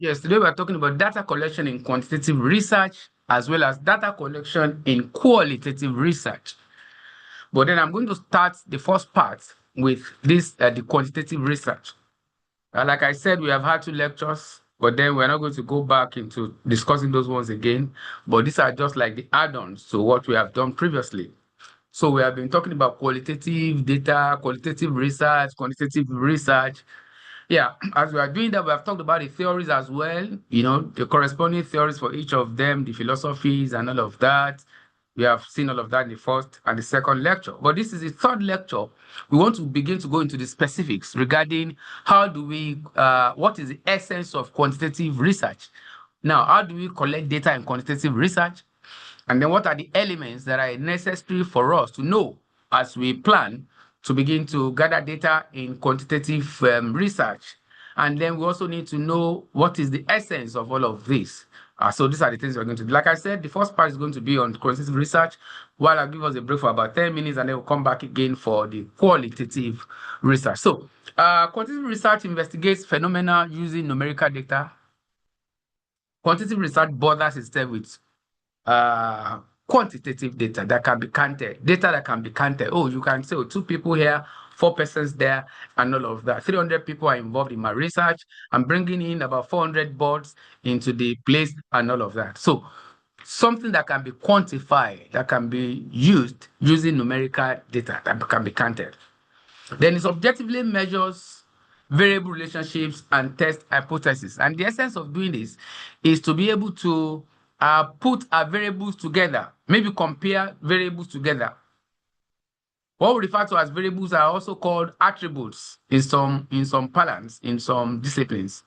Yes, today we're talking about data collection in quantitative research as well as data collection in qualitative research. But then I'm going to start the first part with this, the quantitative research. Like I said, we have had 2 lectures, but then we're not going to go back into discussing those ones again. But these are just like the add-ons to what we have done previously. So we have been talking about qualitative data, qualitative research, quantitative research. Yeah, as we are doing that, we have talked about the theories as well, the corresponding theories for each of them, the philosophies and all of that. We have seen all of that in the first and the second lecture. But this is the third lecture. We want to begin to go into the specifics regarding what is the essence of quantitative research? Now, how do we collect data in quantitative research? And then what are the elements that are necessary for us to know as we plan to begin to gather data in quantitative research? And then we also need to know what is the essence of all of this. So these are the things we're going to do. Like I said, the first part is going to be on quantitative research, while I'll give us a break for about 10 minutes, and then we'll come back again for the qualitative research. So quantitative research investigates phenomena using numerical data. Quantitative research bothers itself with quantitative data that can be counted, Oh, you can say, 2 people here, 4 persons there, and all of that. 300 people are involved in my research. I'm bringing in about 400 boards into the place and all of that. So something that can be quantified, that can be used using numerical data that can be counted. Then it objectively measures variable relationships and test hypotheses. And the essence of doing this is to be able to put our variables together, maybe compare variables together. What we refer to as variables are also called attributes in some parlance, in some disciplines,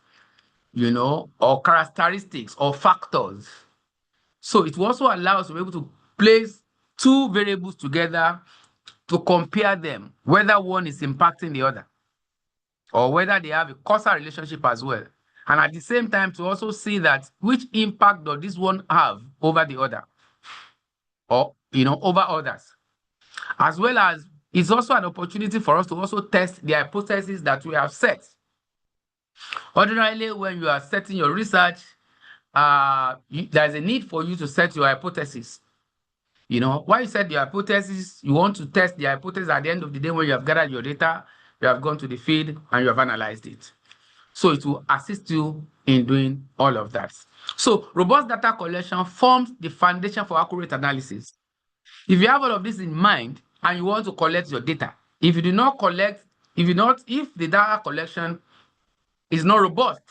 or characteristics or factors. So it will also allow us to be able to place 2 variables together to compare them, whether one is impacting the other, or whether they have a causal relationship as well. And at the same time, to also see that which impact does this one have over the other, or, over others. As well as it's also an opportunity for us to also test the hypothesis that we have set. Ordinarily, when you are setting your research, there's a need for you to set your hypothesis. Why you set your hypothesis, you want to test the hypothesis at the end of the day when you have gathered your data, you have gone to the field, and you have analyzed it. So it will assist you in doing all of that. So robust data collection forms the foundation for accurate analysis. If you have all of this in mind and you want to collect your data, if the data collection is not robust,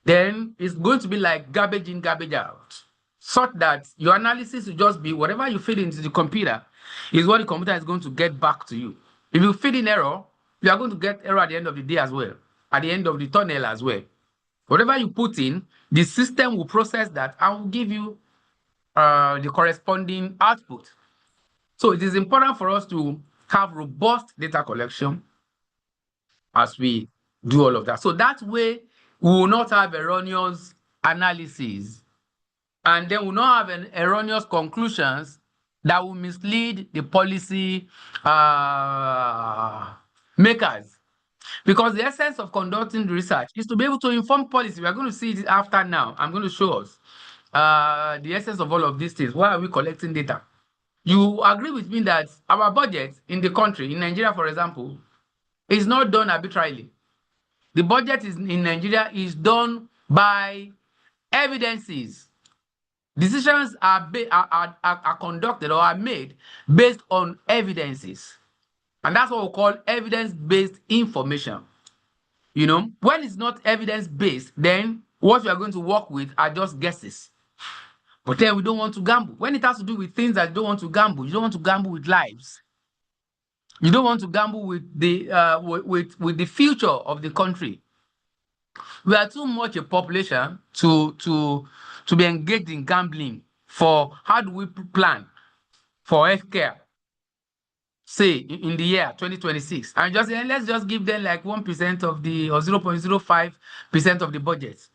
then it's going to be like garbage in, garbage out, such that your analysis will just be whatever you feed into the computer is what the computer is going to get back to you. If you feed in error, you are going to get error at the end of the day as well, at the end of the tunnel as well. Whatever you put in, the system will process that and will give you the corresponding output. So it is important for us to have robust data collection as we do all of that. So that way, we will not have erroneous analysis, and then we will not have erroneous conclusions that will mislead the policy makers. Because the essence of conducting the research is to be able to inform policy. We are going to see it after now. I'm going to show us the essence of all of these things. Why are we collecting data? You agree with me that our budget in the country, in Nigeria, for example, is not done arbitrarily. The budget in Nigeria is done by evidences. Decisions are conducted or are made based on evidences. And that's what we call evidence-based information. When it's not evidence-based, then what we are going to work with are just guesses. But then we don't want to gamble. When it has to do with things that you don't want to gamble, you don't want to gamble with lives. You don't want to gamble with with the future of the country. We are too much a population to be engaged in gambling for how do we plan for healthcare, say in the year 2026, and let's just give them like 1% of the or 0.05% of the budget.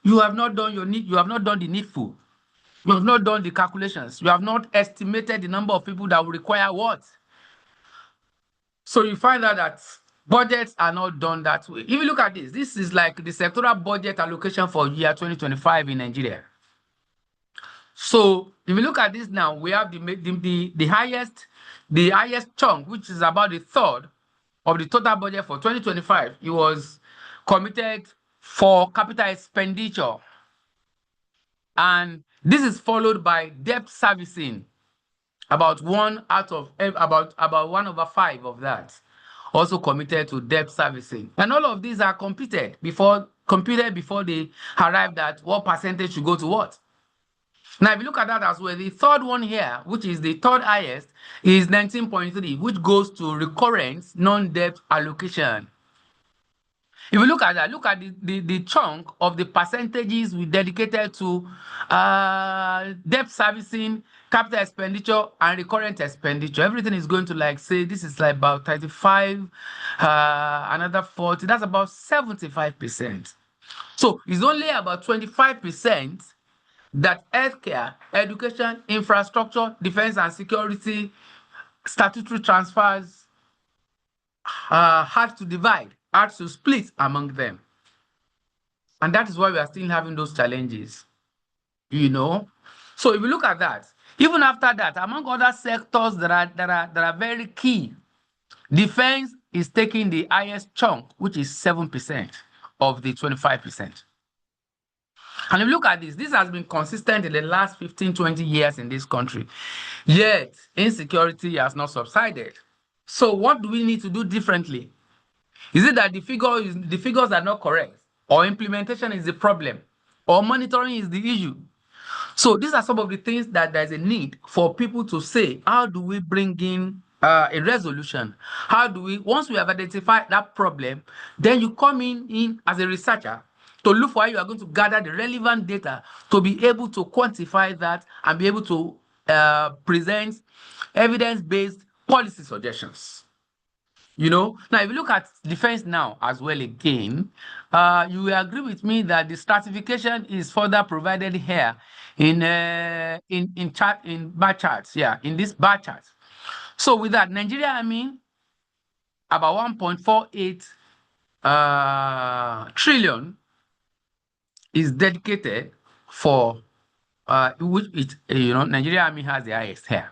You have not done you have not done the needful. You have not done the calculations. You have not estimated the number of people that will require what. So you find out that Budgets are not done that way. If you look at this, this is like the sectoral budget allocation for year 2025 in Nigeria. So if you look at this now, we have the highest chunk, which is about a third of the total budget for 2025. It was committed for capital expenditure. And this is followed by debt servicing, about 1/5 of that also committed to debt servicing. And all of these are computed before they arrived at what percentage should go to what. Now, if you look at that as well, the third one here, which is the third highest, is 19.3, which goes to recurrent non-debt allocation. If you look at that, look at the chunk of the percentages we dedicated to debt servicing, capital expenditure, and recurrent expenditure. Everything is going to, like, say, this is like about 35, another 40. That's about 75%. So it's only about 25% that healthcare, education, infrastructure, defense and security, statutory transfers had to divide, had to split among them. And that is why we are still having those challenges, you know. So if you look at that, even after that, among other sectors that are very key, defense is taking the highest chunk, which is 7% of the 25%. And if you look at this has been consistent in the last 15, 20 years in this country. Yet, insecurity has not subsided. So what do we need to do differently? Is it that the figures are not correct? Or implementation is the problem? Or monitoring is the issue? So these are some of the things that there's a need for people to say, how do we bring in a resolution? How do we, once we have identified that problem, then you come in as a researcher to look for how you are going to gather the relevant data to be able to quantify that and be able to present evidence-based policy suggestions. You know, now if you look at defense now as well again, you will agree with me that the stratification is further provided here in bar charts. Yeah, in this bar chart. So with that, Nigeria, I mean, about 1.48 trillion is dedicated for which Nigeria Army has the highest here,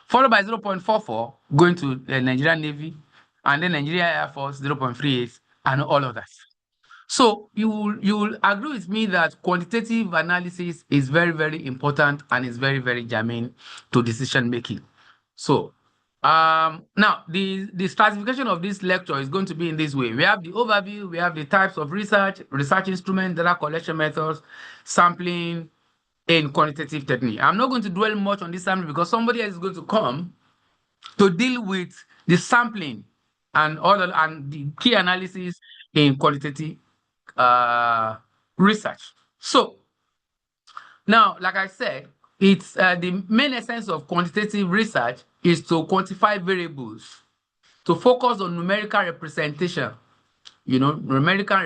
followed by 0.44 going to the Nigerian Navy, and then Nigeria Air Force 0.38, and all of that. So you will agree with me that quantitative analysis is very, very important and is very, very germane to decision making. So now the stratification of this lecture is going to be in this way. We have the overview, we have the types of research instruments, data collection methods, sampling, and quantitative technique. I'm not going to dwell much on this sampling because somebody else is going to come to deal with the sampling and the key analysis in qualitative research. So now, like I said, it's the main essence of quantitative research is to quantify variables, to focus on numerical representation, numerical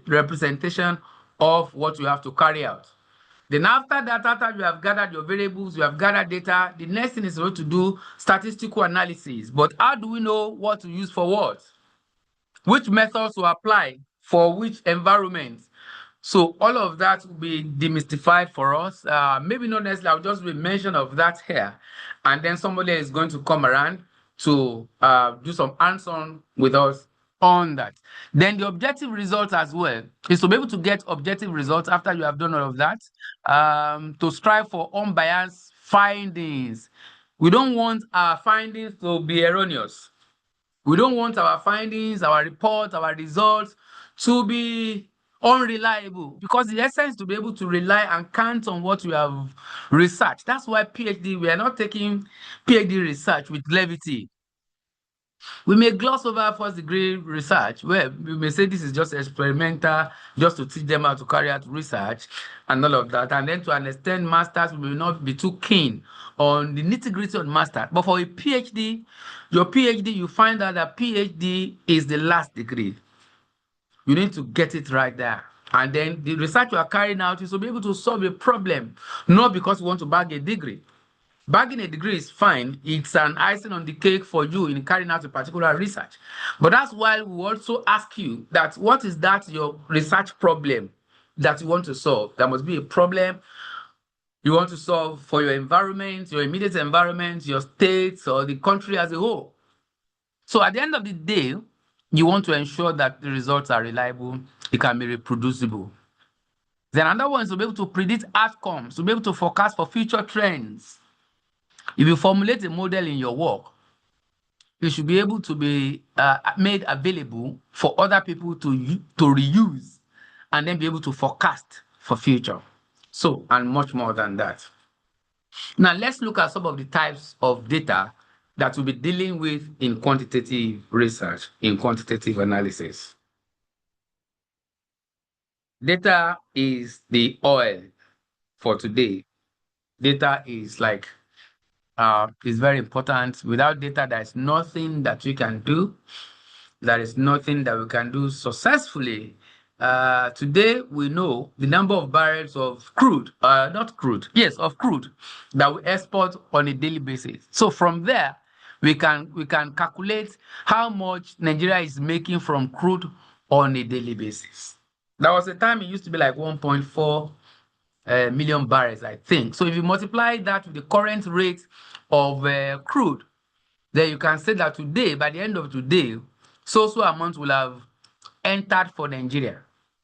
representation of what you have to carry out. Then after that, after you have gathered your variables, you have gathered data, the next thing is to do statistical analysis. But how do we know what to use for what? Which methods to apply for which environment? So all of that will be demystified for us. Maybe not necessarily, I'll just be mention of that here. And then somebody is going to come around to do some hands-on with us on that. Then the objective results as well is to be able to get objective results after you have done all of that, to strive for unbiased findings. We don't want our findings to be erroneous. We don't want our findings, our reports, our results to be unreliable, because the essence is to be able to rely and count on what we have researched. That's why we are not taking PhD research with levity. We may gloss over first degree research, where we may say this is just experimental, just to teach them how to carry out research and all of that. And then to understand masters, we will not be too keen on the nitty-gritty on master. But for a PhD, your PhD, you find out that PhD is the last degree. You need to get it right there. And then the research you are carrying out is to be able to solve a problem, not because you want to bag a degree, Bagging a degree is fine. It's an icing on the cake for you in carrying out a particular research. But that's why we also ask you that what is that your research problem that you want to solve? There must be a problem you want to solve for your environment, your immediate environment, your state, or the country as a whole. So at the end of the day, you want to ensure that the results are reliable, it can be reproducible. Then another one is to be able to predict outcomes, to be able to forecast for future trends. If you formulate a model in your work, it should be able to be made available for other people to reuse and then be able to forecast for future. So, and much more than that. Now, let's look at some of the types of data that we'll be dealing with in quantitative research, in quantitative analysis. Data is the oil for today. Data is very important. Without data, there's nothing that we can do. There is nothing that we can do successfully. Today, we know the number of barrels of crude, of crude that we export on a daily basis. So from there, we can calculate how much Nigeria is making from crude on a daily basis. There was a time it used to be like 1.4 million barrels, I think. So if you multiply that with the current rate of crude, then you can say that today, by the end of today, so amount will have entered for Nigeria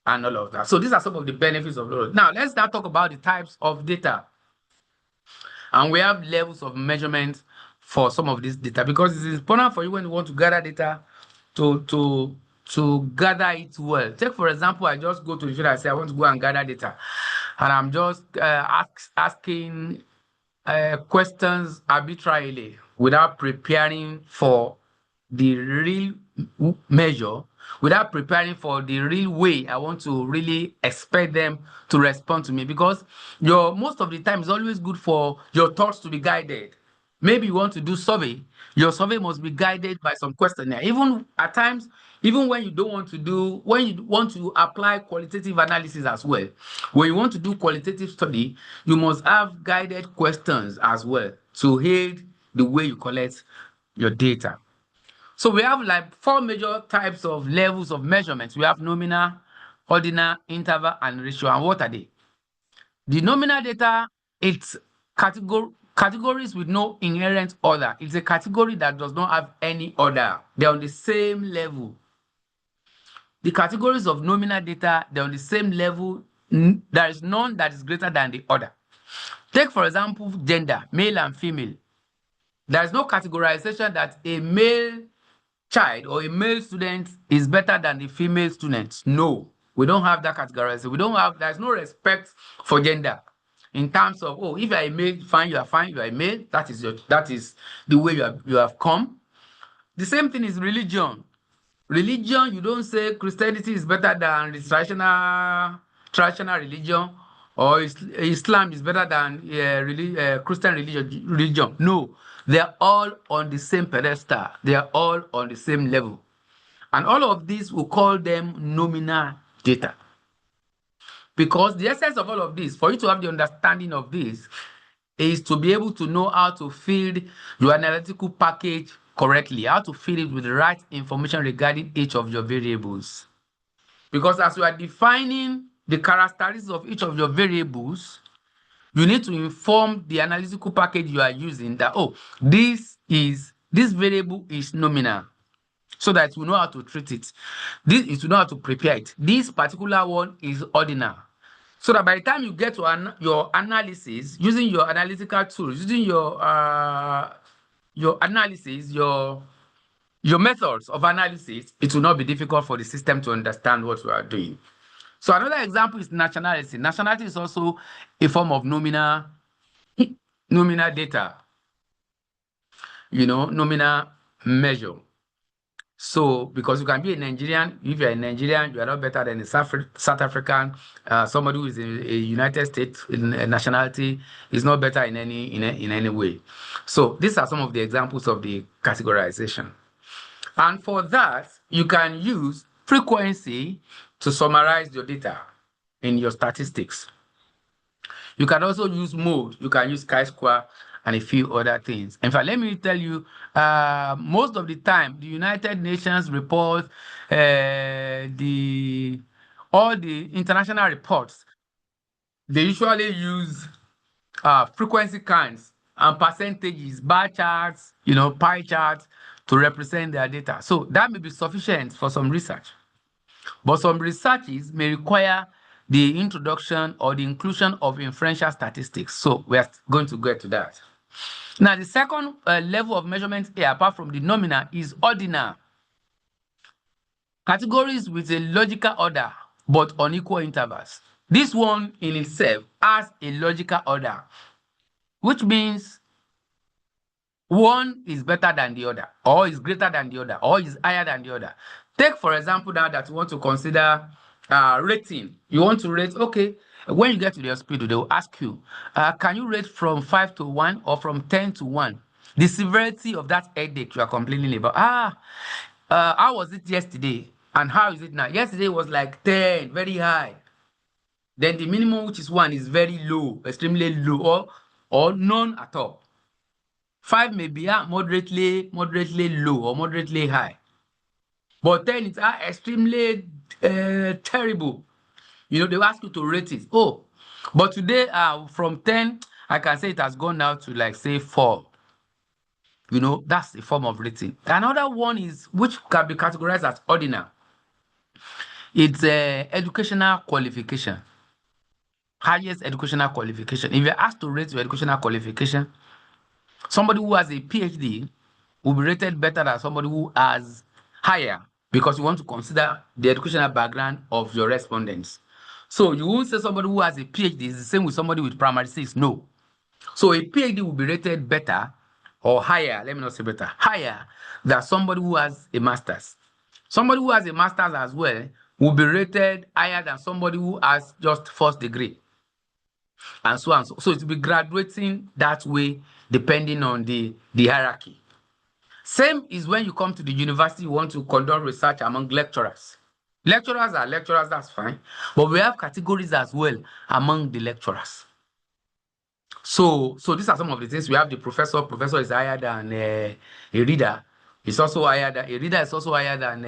and all of that. So these are some of the benefits of those. Now, let's now talk about the types of data. And we have levels of measurement for some of this data because it's important for you when you want to gather data to gather it well. Take, for example, I just go to the field and say I want to go and gather data. And I'm just asking questions arbitrarily without preparing for the real measure, without preparing for the real way I want to really expect them to respond to me. Because most of the time it's always good for your thoughts to be guided. Maybe you want to do survey. Your survey must be guided by some questionnaire. Even at times, even when you don't want to do, when you want to apply qualitative analysis as well, when you want to do qualitative study, you must have guided questions as well to aid the way you collect your data. So we have like 4 major types of levels of measurements. We have nominal, ordinal, interval, and ratio. And what are they? The nominal data, it's categories with no inherent order. It's a category that does not have any order. They're on the same level. The categories of nominal data, they're on the same level. There is none that is greater than the other. Take, for example, gender, male and female. There is no categorization that a male child or a male student is better than the female student. No, we don't have that categorization. There's no respect for gender in terms of, oh, if you are a male, fine, you are fine, you are a male. That is the way you have come. The same thing is religion. Religion, you don't say Christianity is better than the traditional religion, or Islam is better than Christian religion. No, they are all on the same pedestal. They are all on the same level. And all of these, we call them nominal data. Because the essence of all of this, for you to have the understanding of this, is to be able to know how to feed your analytical package correctly, how to feed it with the right information regarding each of your variables. Because as you are defining the characteristics of each of your variables, you need to inform the analytical package you are using that, oh, this variable is nominal, so that you know how to treat it. It will know how to prepare it. This particular one is ordinal. So that by the time you get to your analysis, using your analytical tools, using your analysis, your methods of analysis, it will not be difficult for the system to understand what you are doing. So another example is nationality. Nationality is also a form of nominal data, nominal measure. So, because you can be a Nigerian, if you're a Nigerian, you are not better than a South African. Somebody who is a United States nationality is not better in any way. So, these are some of the examples of the categorization. And for that, you can use frequency to summarize your data in your statistics. You can also use mode. You can use chi-square and a few other things. In fact, let me tell you, most of the time, the United Nations reports, all the international reports, they usually use frequency counts and percentages, bar charts, pie charts to represent their data. So that may be sufficient for some research. But some researches may require the introduction or the inclusion of inferential statistics. So we are going to get to that. Now, the second level of measurement here, apart from the nominal, is ordinal. Categories with a logical order, but unequal intervals. This one in itself has a logical order, which means one is better than the other, or is greater than the other, or is higher than the other. Take, for example, now that you want to consider rating. You want to rate, okay, when you get to the hospital, they will ask you, can you rate from 5 to 1 or from 10 to 1? The severity of that headache you are complaining about. How was it yesterday? And how is it now? Yesterday was like 10, very high. Then the minimum, which is 1, is very low, extremely low, or none at all. 5 may be moderately low or moderately high. But 10 is extremely terrible. They will ask you to rate it. Oh, but today from 10, I can say it has gone now to like say 4. That's a form of rating. Another one is, which can be categorized as ordinal. It's educational qualification. Highest educational qualification. If you're asked to rate your educational qualification, somebody who has a PhD will be rated better than somebody who has higher, because you want to consider the educational background of your respondents. So you won't say somebody who has a PhD is the same with somebody with primary 6. No. So a PhD will be rated better or higher, let me not say better, higher than somebody who has a master's. Somebody who has a master's as well will be rated higher than somebody who has just first degree. And so on. So it will be graduating that way depending on the hierarchy. Same is when you come to the university, you want to conduct research among lecturers. Lecturers are lecturers, that's fine. But we have categories as well among the lecturers. So these are some of the things. We have the professor. Professor is higher than a reader. It's also higher than a reader is also higher than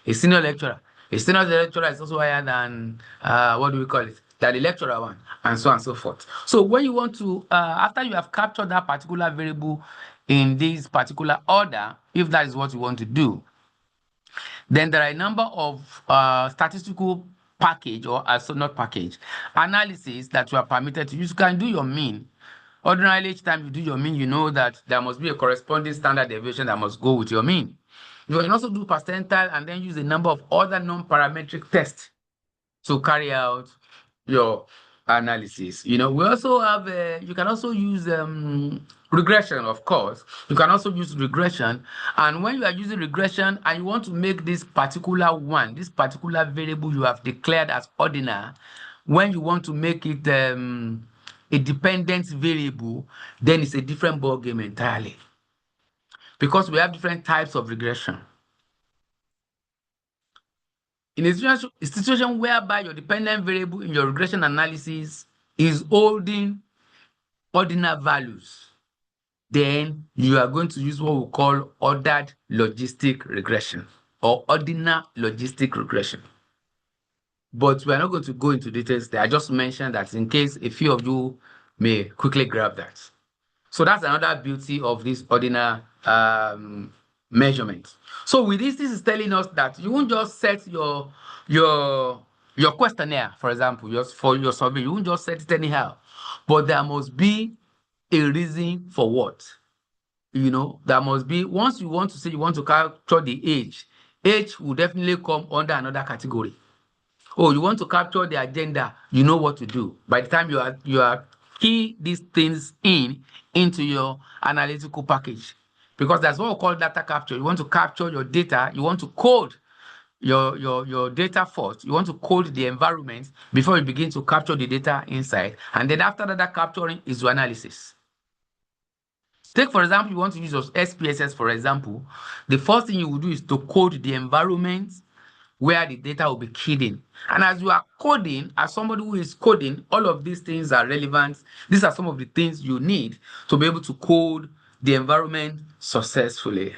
a senior lecturer. A senior lecturer is also higher than what do we call it? Than the lecturer one, and so on and so forth. So when you want to, after you have captured that particular variable in this particular order, if that is what you want to do, then there are a number of statistical package or not package analysis that you are permitted to use. You can do your mean. Ordinarily, each time you do your mean, you know that there must be a corresponding standard deviation that must go with your mean. You can also do percentile and then use a number of other non-parametric tests to carry out your analysis. We also have, you can also use regression, of course. You can also use regression. And when you are using regression and you want to make this particular variable you have declared as ordinal, when you want to make it a dependent variable, then it's a different ballgame entirely. Because we have different types of regression. In a situation whereby your dependent variable in your regression analysis is holding ordinal values, then you are going to use what we call ordered logistic regression or ordinal logistic regression. But we are not going to go into details there. I just mentioned that in case a few of you may quickly grab that. So that's another beauty of this ordinal measurement. So with this is telling us that you won't just set your questionnaire, for example, for your survey. You won't just set it anyhow, but there must be a reason for what. There must be, once you want to say you want to capture the age will definitely come under another category. Oh, you want to capture the agenda, you know what to do. By the time you are key these things into your analytical package, because that's what we call data capture. You want to capture your data, you want to code your data first. You want to code the environment before you begin to capture the data inside. And then after that capturing is your analysis. Take, for example, you want to use your SPSS, for example. The first thing you will do is to code the environment where the data will be keyed in. And as you are coding, as somebody who is coding, all of these things are relevant. These are some of the things you need to be able to code the environment successfully.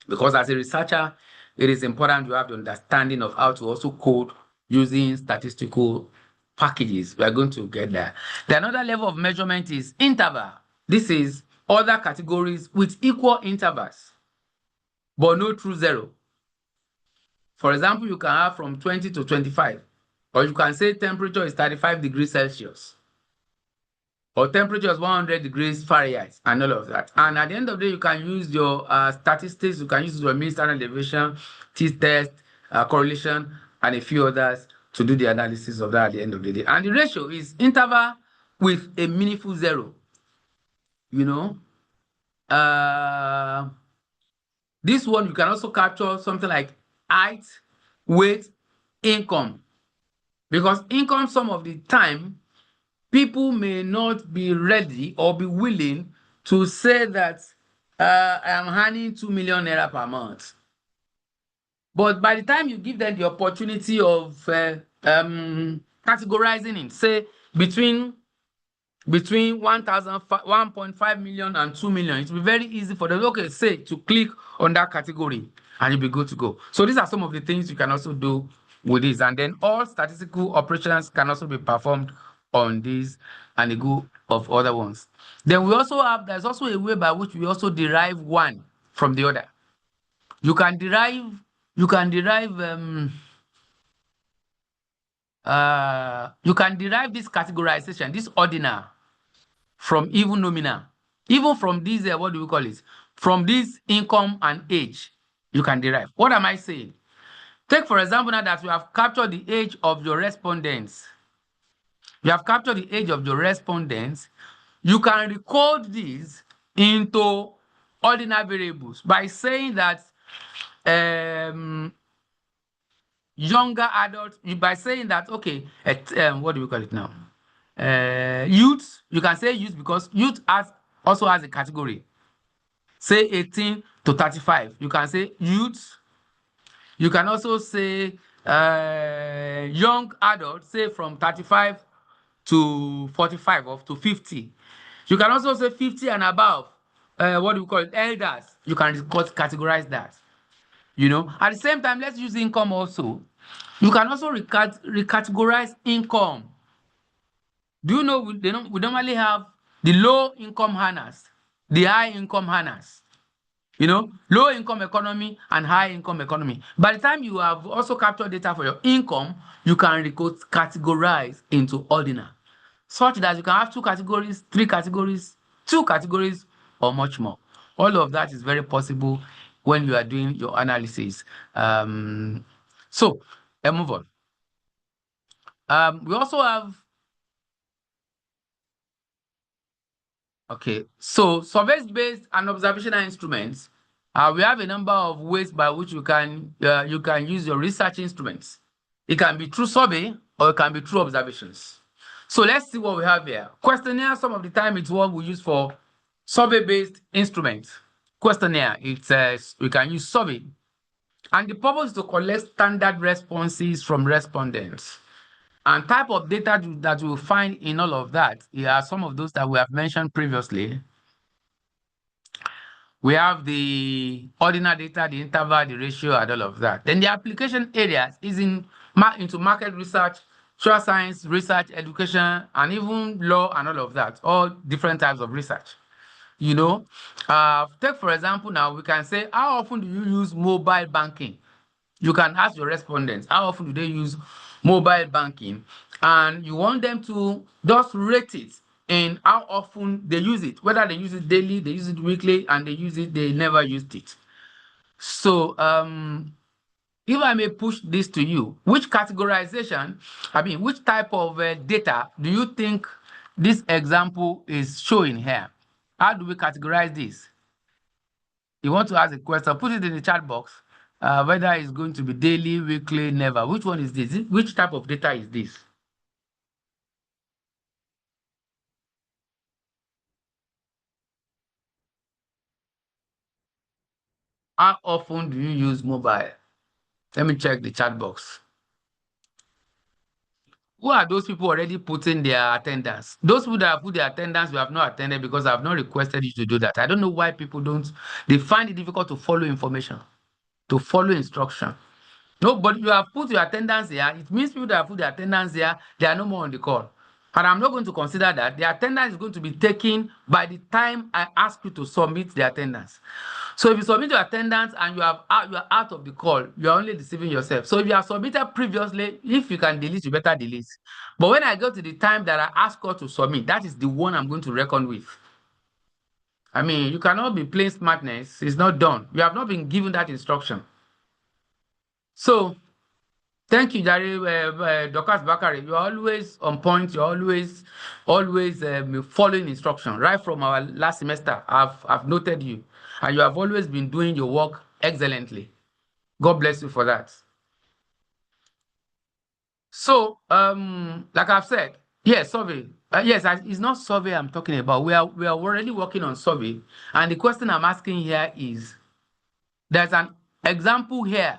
Because as a researcher, it is important to have the understanding of how to also code using statistical packages. We are going to get there. The another level of measurement is interval. This is other categories with equal intervals, but no true zero. For example, you can have from 20 to 25, or you can say temperature is 35 degrees Celsius, or temperature is 100 degrees Fahrenheit, and all of that. And at the end of the day, you can use your statistics, you can use your mean standard deviation, t-test, correlation, and a few others to do the analysis of that at the end of the day. And the ratio is interval with a meaningful zero. You know, this one you can also capture something like height, weight, income. Because income, some of the time, people may not be ready or be willing to say that I am earning 2 million naira per month. But by the time you give them the opportunity of categorizing it, say between 1.5 million and 2 million, it will be very easy for them, okay, say, to click on that category and you'll be good to go. So these are some of the things you can also do with this. And then all statistical operations can also be performed on this and a group of other ones. Then we also have, there's also a way by which we also derive one from the other. You can derive this categorization, this ordinal, from even nominal. Even from this, what do we call it? From this income and age, you can derive. What am I saying? Take, for example, now that we have captured the age of your respondents. You have captured the age of your respondents. You can recode this into ordinal variables by saying that younger adults, by saying that, okay, what do we call it now? Youth, you can say youth because youth also has a category. Say 18 to 35. You can say youth. You can also say young adults, say from 35 to 45 or to 50. You can also say 50 and above. What do we call it? Elders. You can categorize that. You know, at the same time, let's use income also. You can also recategorize income. Do you know we normally have the low income earners, the high income earners? You know, low income economy and high income economy. By the time you have also captured data for your income, you can categorize into ordinal, such that you can have 2 categories, 3 categories, 2 categories, or much more. All of that is very possible when you are doing your analysis. So let's move on. We also have, okay, so surveys-based and observational instruments. We have a number of ways by which you can use your research instruments. It can be through survey or it can be through observations. So let's see what we have here. Questionnaire, some of the time it's what we use for survey-based instruments. Questionnaire, we can use survey. And the purpose is to collect standard responses from respondents. And type of data that you will find in all of that, here are some of those that we have mentioned previously. We have the ordinal data, the interval, the ratio, and all of that. Then the application areas is into market research, social science, research, education, and even law and all of that, all different types of research. You know, take for example, now we can say, how often do you use mobile banking? You can ask your respondents, how often do they use mobile banking? And you want them to just rate it in how often they use it, whether they use it daily, they use it weekly, and they never used it. So if I may push this to you, which type of data do you think this example is showing here? How do we categorize this? You want to ask a question, put it in the chat box, whether it's going to be daily, weekly, never. Which one is this? Which type of data is this? How often do you use mobile? Let me check the chat box. Who are those people already putting their attendance? Those people that have put their attendance, you have not attended because I have not requested you to do that. I don't know why people don't. They find it difficult to follow information, to follow instruction. No, but you have put your attendance here. It means people that have put their attendance here, they are no more on the call. And I'm not going to consider that. The attendance is going to be taken by the time I ask you to submit the attendance. So if you submit your attendance and you are out of the call, you are only deceiving yourself. So if you have submitted previously, if you can delete, you better delete. But when I go to the time that I ask you to submit, that is the one I'm going to reckon with. I mean, you cannot be playing smartness. It's not done. You have not been given that instruction. So thank you, Jare, Dorcas Bakari. You're always on point. You're always following instruction. Right from our last semester, I've noted you. And you have always been doing your work excellently. God bless you for that. So, like I've said, yes, survey. Yes, it's not survey I'm talking about. We are already working on survey. And the question I'm asking here is, there's an example here.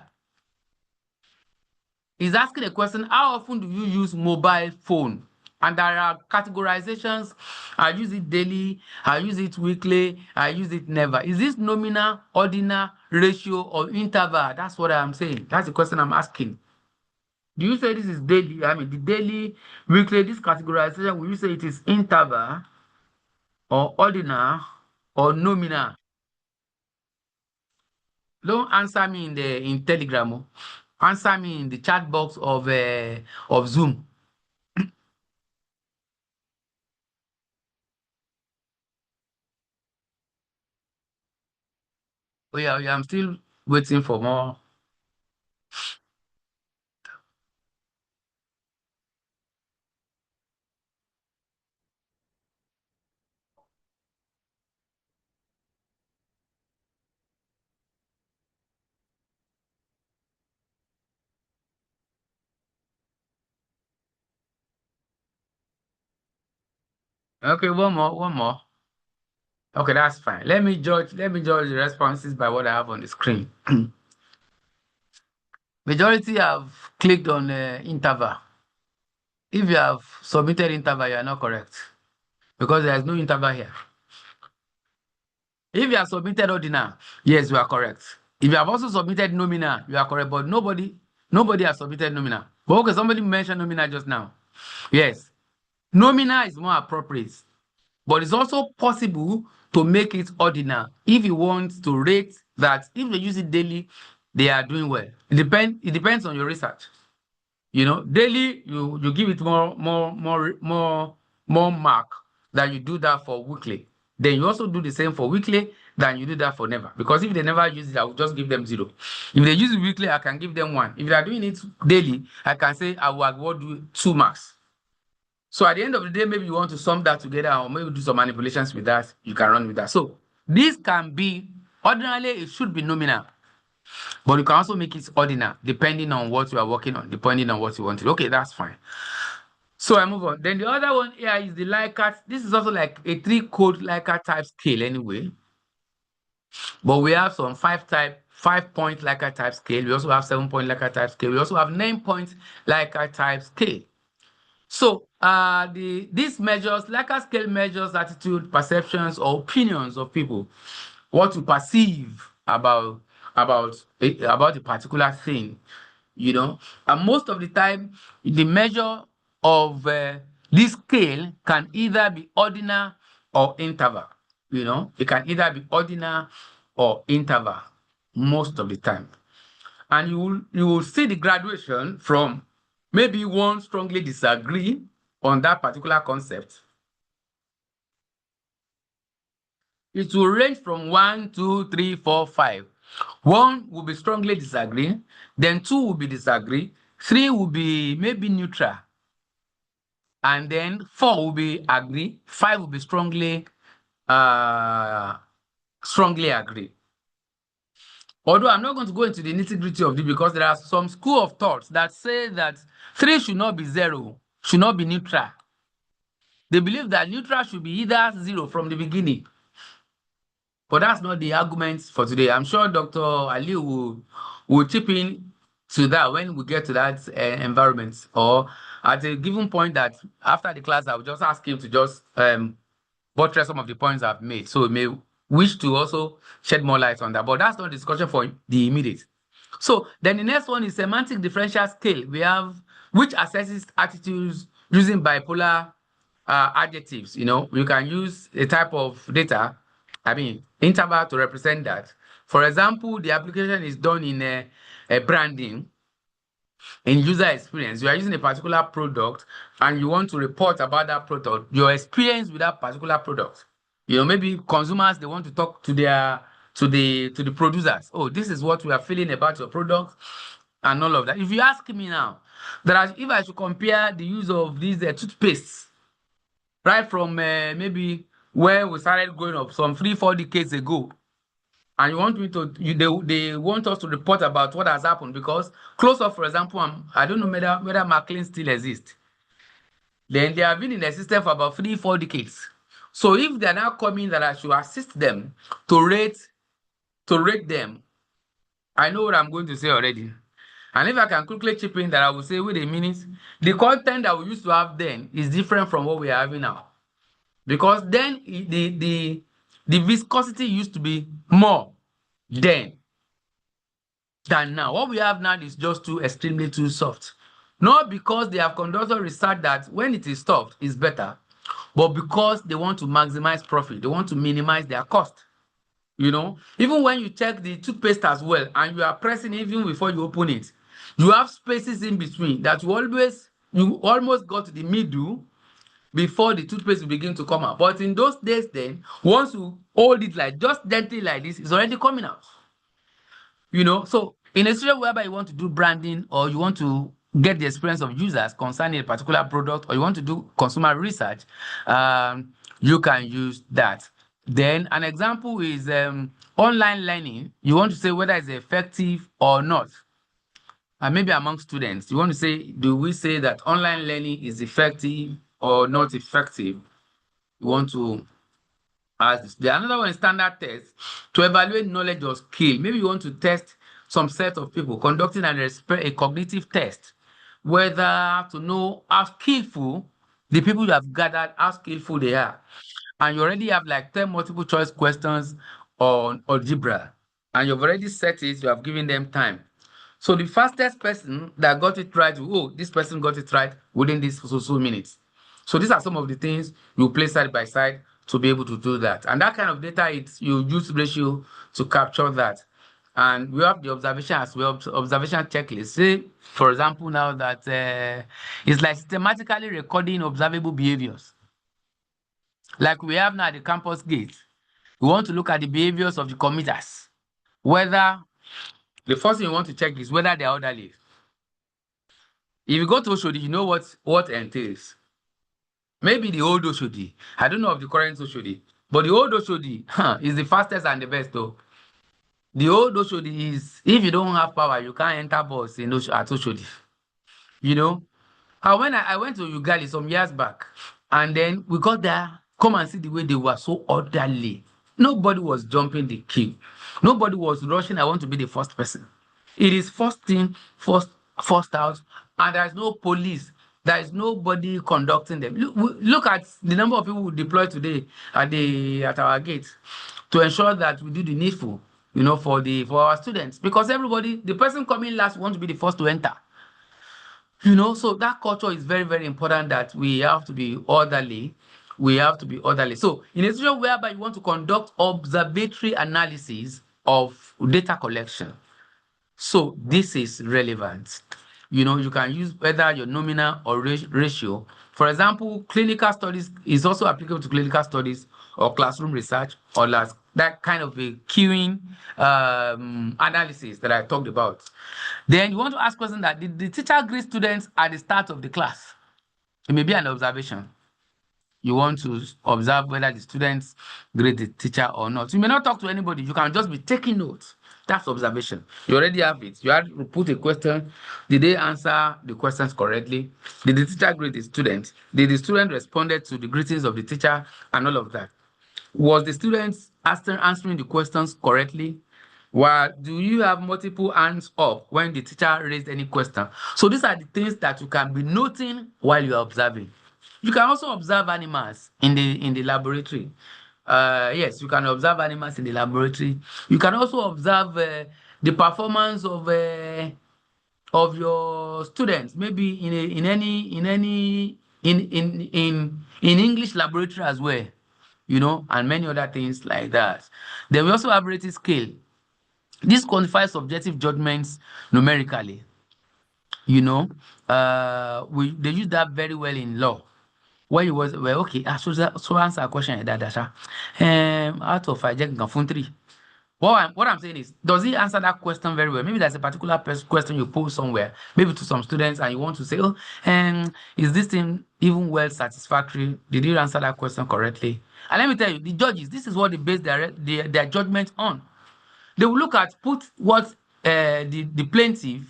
He's asking a question, how often do you use mobile phone? And there are categorizations. I use it daily, I use it weekly, I use it never. Is this nominal, ordinal, ratio, or interval? That's what I'm saying. That's the question I'm asking. Do you say this is daily? I mean, the daily, weekly, this categorization, will you say it is interval, or ordinal, or nominal? Don't answer me in Telegram. Oh. Answer me in the chat box of Zoom. Oh yeah, I'm still waiting for more. Okay, one more. Okay, that's fine. Let me judge the responses by what I have on the screen. Majority have clicked on interval. If you have submitted interval, you are not correct because there is no interval here. If you have submitted ordinal, yes, you are correct. If you have also submitted nominal, you are correct, but nobody has submitted nominal. But okay, somebody mentioned nominal just now. Yes, nominal is more appropriate, but it's also possible to make it ordinal if you want to rate that if they use it daily, they are doing well. It depends on your research. You know, daily you give it more mark than you do that for weekly. Then you also do the same for weekly than you do that for never. Because if they never use it, I will just give them 0. If they use it weekly, I can give them 1. If they are doing it daily, I can say I will award you 2 marks. So at the end of the day, maybe you want to sum that together or maybe do some manipulations with that, you can run with that. So this can be, ordinarily it should be nominal. But you can also make it ordinal, depending on what you are working on, depending on what you want to do. Okay, that's fine. So I move on. Then the other one here is the Likert. This is also like a 3-code Likert type scale anyway. But we have some 5-point Likert type scale. We also have 7-point Likert type scale. We also have 9-point Likert type scale. So these measures, Likert scale measures attitude, perceptions, or opinions of people, what to perceive about a particular thing, you know. And most of the time, the measure of this scale can either be ordinal or interval. You know, it can either be ordinal or interval most of the time. And you will see the graduation from maybe one strongly disagree on that particular concept. It will range from 1, 2, 3, 4, 5. 1 will be strongly disagree, then 2 will be disagree, 3 will be maybe neutral, and then 4 will be agree, 5 will be strongly agree. Although I'm not going to go into the nitty-gritty of it because there are some school of thoughts that say that 3 should not be 0, should not be neutral. They believe that neutral should be either 0 from the beginning. But that's not the argument for today. I'm sure Dr. Ali will chip in to that when we get to that environment, or at a given point that after the class, I will just ask him to just buttress some of the points I've made. So he may wish to also shed more light on that, but that's not discussion for the immediate. So then the next one is semantic differential scale. We have which assesses attitudes using bipolar adjectives. You can use a type of data, interval to represent that. For example, the application is done in a branding, in user experience. You are using a particular product and you want to report about that product, your experience with that particular product. Maybe consumers, they want to talk to the producers. Oh, this is what we are feeling about your product and all of that. If you ask me now, if I should compare the use of these toothpastes right from maybe where we started growing up some 3-4 decades ago, and you want me to, they want us to report about what has happened, because close up, for example, I don't know whether McLean still exists. Then they have been in the system for about 3-4 decades. So if they're now coming that I should assist them to rate them, I know what I'm going to say already. And if I can quickly chip in that, I will say, wait a minute, the content that we used to have then is different from what we are having now. Because then the viscosity used to be more then than now. What we have now is just extremely too soft. Not because they have conducted research that when it is soft, it's better, but because they want to maximize profit. They want to minimize their cost. Even when you check the toothpaste as well, and you are pressing even before you open it, you have spaces in between that you almost got to the middle before the toothpaste will begin to come out. But in those days then, once you hold it like just gently like this, it's already coming out. So in a situation whereby you want to do branding, or you want to get the experience of users concerning a particular product, or you want to do consumer research, you can use that. Then an example is online learning. You want to say whether it's effective or not. And maybe among students, you want to say, do we say that online learning is effective or not effective? You want to ask this. The another one is standard test to evaluate knowledge or skill. Maybe you want to test some set of people conducting a cognitive test, whether to know how skillful the people you have gathered, how skillful they are. And you already have like 10 multiple choice questions on algebra, and you've already set it, you have given them time. So the fastest person that got it right, this person got it right within these so minutes. So these are some of the things you play side by side to be able to do that. And that kind of data, you use ratio to capture that. And we have the observation as well, observation checklist. Say, for example, now that it's like systematically recording observable behaviors. Like we have now at the campus gate. We want to look at the behaviors of the commuters. Whether the first thing you want to check is whether they are orderly. If you go to Oshodi, you know what entails. Maybe the old Oshodi. I don't know of the current Oshodi. But the old Oshodi is the fastest and the best though. The old Oshodi is, if you don't have power, you can't enter bus at Oshodi. And when I went to Ugali some years back, and then we got there, come and see the way they were so orderly. Nobody was jumping the queue. Nobody was rushing, I want to be the first person. It is first in, first out, and there is no police. There is nobody conducting them. Look at the number of people we deploy today at our gate to ensure that we do the needful, for our students. Because the person coming last wants to be the first to enter. So that culture is very, very important, that we have to be orderly. So in a situation whereby you want to conduct observatory analysis of data collection, so this is relevant. You can use whether your nominal or ratio. For example, clinical studies is also applicable to clinical studies or classroom research, or that kind of a queuing analysis that I talked about. Then you want to ask questions that did the teacher grade students at the start of the class? It may be an observation. You want to observe whether the students grade the teacher or not. You may not talk to anybody. You can just be taking notes. That's observation. You already have it. You had to put a question. Did they answer the questions correctly? Did the teacher grade the student? Did the student responded to the greetings of the teacher and all of that? Was the students answering the questions correctly? Well, do you have multiple hands up when the teacher raised any question? So these are the things that you can be noting while you are observing. You can also observe animals in the laboratory. Yes, you can observe animals in the laboratory. You can also observe the performance of your students, maybe in English laboratory as well, and many other things like that. Then we also have rating scale. This quantifies subjective judgments numerically. They use that very well in law. Where you was well, okay, so answer a question like that, Dasha. Out of 5, just phone 3. What I'm saying is, does he answer that question very well? Maybe there's a particular question you pose somewhere, maybe to some students, and you want to say, oh, is this thing even well satisfactory? Did you answer that question correctly? And let me tell you, the judges, this is what they base their judgment on. They will put what the plaintiff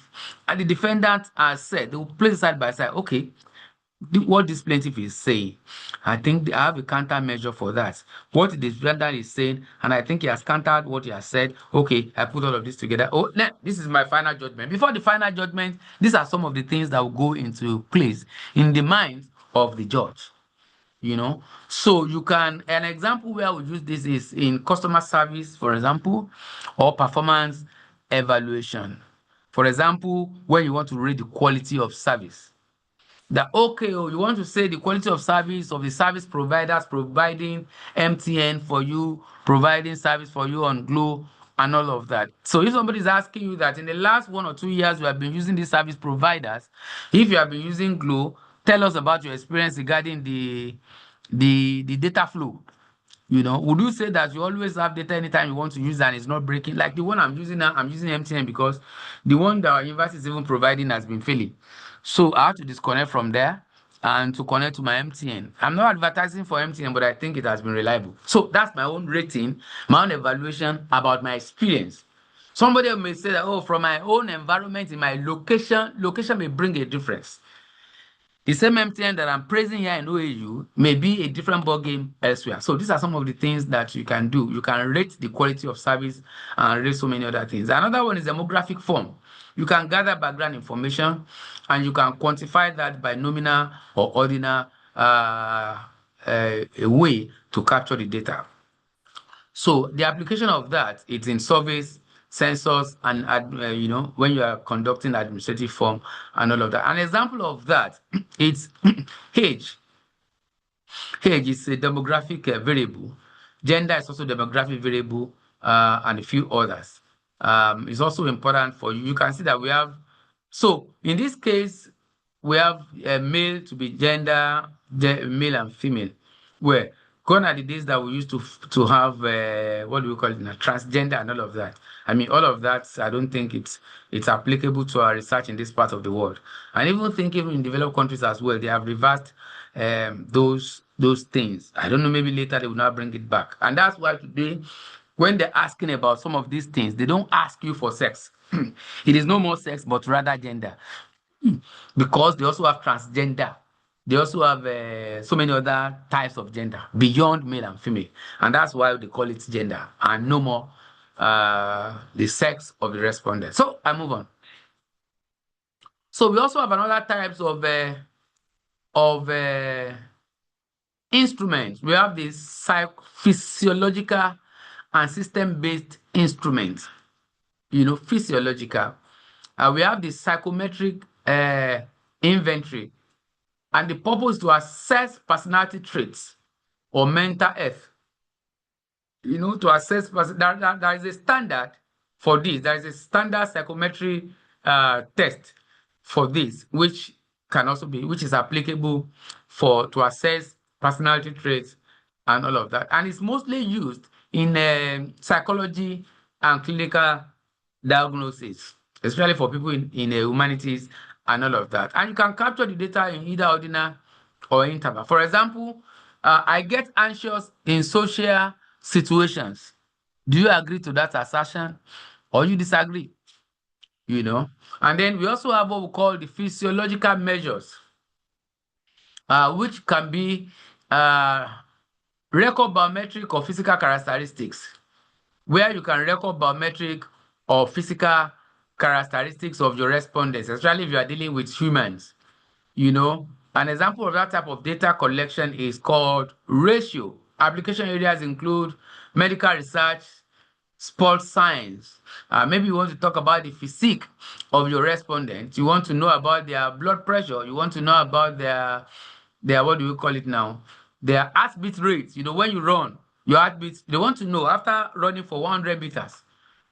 and the defendant has said. They will place it side by side. Okay, what this plaintiff is saying, I think I have a countermeasure for that. What the defendant is saying, and I think he has countered what he has said. Okay, I put all of this together. Oh, now this is my final judgment. Before the final judgment, these are some of the things that will go into place in the mind of the judge. So an example where we use this is in customer service, for example, or performance evaluation. For example, when you want to rate the quality of service, you want to say the quality of service of the service providers providing MTN for you, providing service for you on Glo, and all of that. So if somebody is asking you that in the last 1 or 2 years you have been using these service providers, if you have been using Glo, tell us about your experience regarding the data flow. Would you say that you always have data anytime you want to use and it's not breaking? Like the one I'm using now, I'm using MTN because the one that our university is even providing has been failing. So I have to disconnect from there and to connect to my MTN. I'm not advertising for MTN, but I think it has been reliable. So that's my own rating, my own evaluation about my experience. Somebody may say that, oh, from my own environment in my location may bring a difference. The same MTN that I'm praising here in OAU may be a different ballgame elsewhere. So these are some of the things that you can do. You can rate the quality of service and rate so many other things. Another one is demographic form. You can gather background information and you can quantify that by nominal or ordinal a way to capture the data. So the application of that, it's in surveys, census, and when you are conducting administrative form and all of that. An example of that, it's age. Age is a demographic variable. Gender is also a demographic variable, and a few others. It's also important for you. You can see that we have. So in this case, we have male to be gender, male and female. Where gone are the days that we used to have what do we call it now, transgender and all of that. I mean, all of that. I don't think it's applicable to our research in this part of the world. And even in developed countries as well, they have reversed those things. I don't know. Maybe later they will not bring it back. And that's why today, when they're asking about some of these things, they don't ask you for sex. It is no more sex, but rather gender. Because they also have transgender. They also have so many other types of gender beyond male and female. And that's why they call it gender and no more the sex of the respondent. So I move on. So we also have another types of instruments. We have the physiological and system-based instruments. Physiological. We have the psychometric inventory. And the purpose to assess personality traits or mental health. To assess, there is a standard for this. There is a standard psychometry test for this, which is applicable to assess personality traits and all of that. And it's mostly used in psychology and clinical diagnosis, especially for people in humanities and all of that. And you can capture the data in either ordinal or interval. For example, I get anxious in social situations. Do you agree to that assertion or you disagree? And then we also have what we call the physiological measures, which can be record biometric or physical characteristics, where you can record biometric or physical characteristics of your respondents, especially if you are dealing with humans. An example of that type of data collection is called ratio. Application areas include medical research, sports science. Maybe you want to talk about the physique of your respondents. You want to know about their blood pressure. You want to know about their what do we call it now? Their heartbeat rate. When you run, your heartbeat, they want to know after running for 100 meters,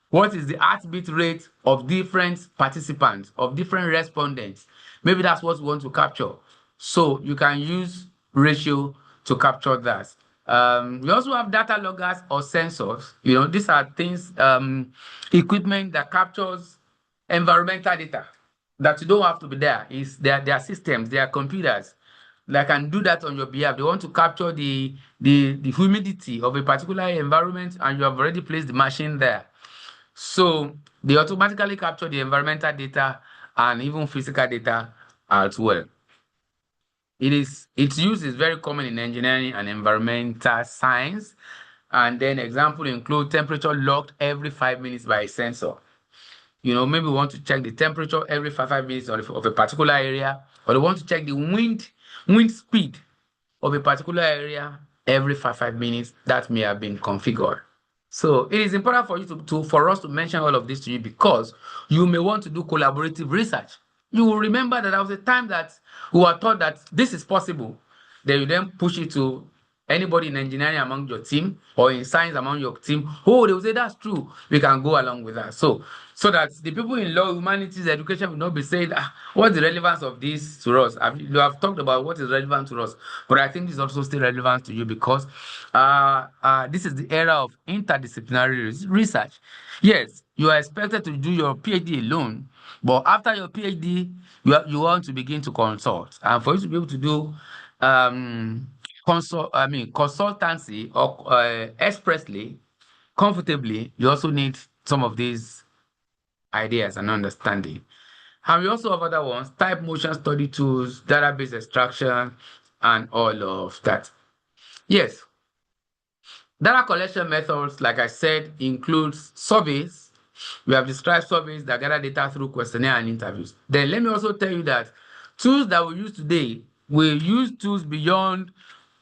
what is the heartbeat rate of different participants, of different respondents? Maybe that's what we want to capture. So you can use ratio to capture that. We also have data loggers or sensors. These are things, equipment that captures environmental data that you don't have to be there. Their systems, their computers that can do that on your behalf. They want to capture the humidity of a particular environment, and you have already placed the machine there. So they automatically capture the environmental data and even physical data as well. Its use is very common in engineering and environmental science. And then example include temperature logged every 5 minutes by a sensor. Maybe we want to check the temperature every 5 minutes of a particular area, or they want to check the wind speed of a particular area every 5 minutes. That may have been configured. So it is important for you for us to mention all of this to you, because you may want to do collaborative research. You will remember that there was a time that we were taught that this is possible. Then you then push it to anybody in engineering among your team or in science among your team. Oh, they will say that's true. We can go along with that. So that the people in law, humanities, education will not be saying, what's the relevance of this to us? You have talked about what is relevant to us, but I think this is also still relevant to you, because this is the era of interdisciplinary research. Yes, you are expected to do your PhD alone, but after your PhD, you want to begin to consult. And for you to be able to do consultancy or expressly, comfortably, you also need some of these ideas and understanding. And we also have other ones: type motion study tools, database extraction, and all of that. Yes. Data collection methods, like I said, includes surveys. We have described surveys that gather data through questionnaire and interviews. Then let me also tell you that tools that we use today, we use tools beyond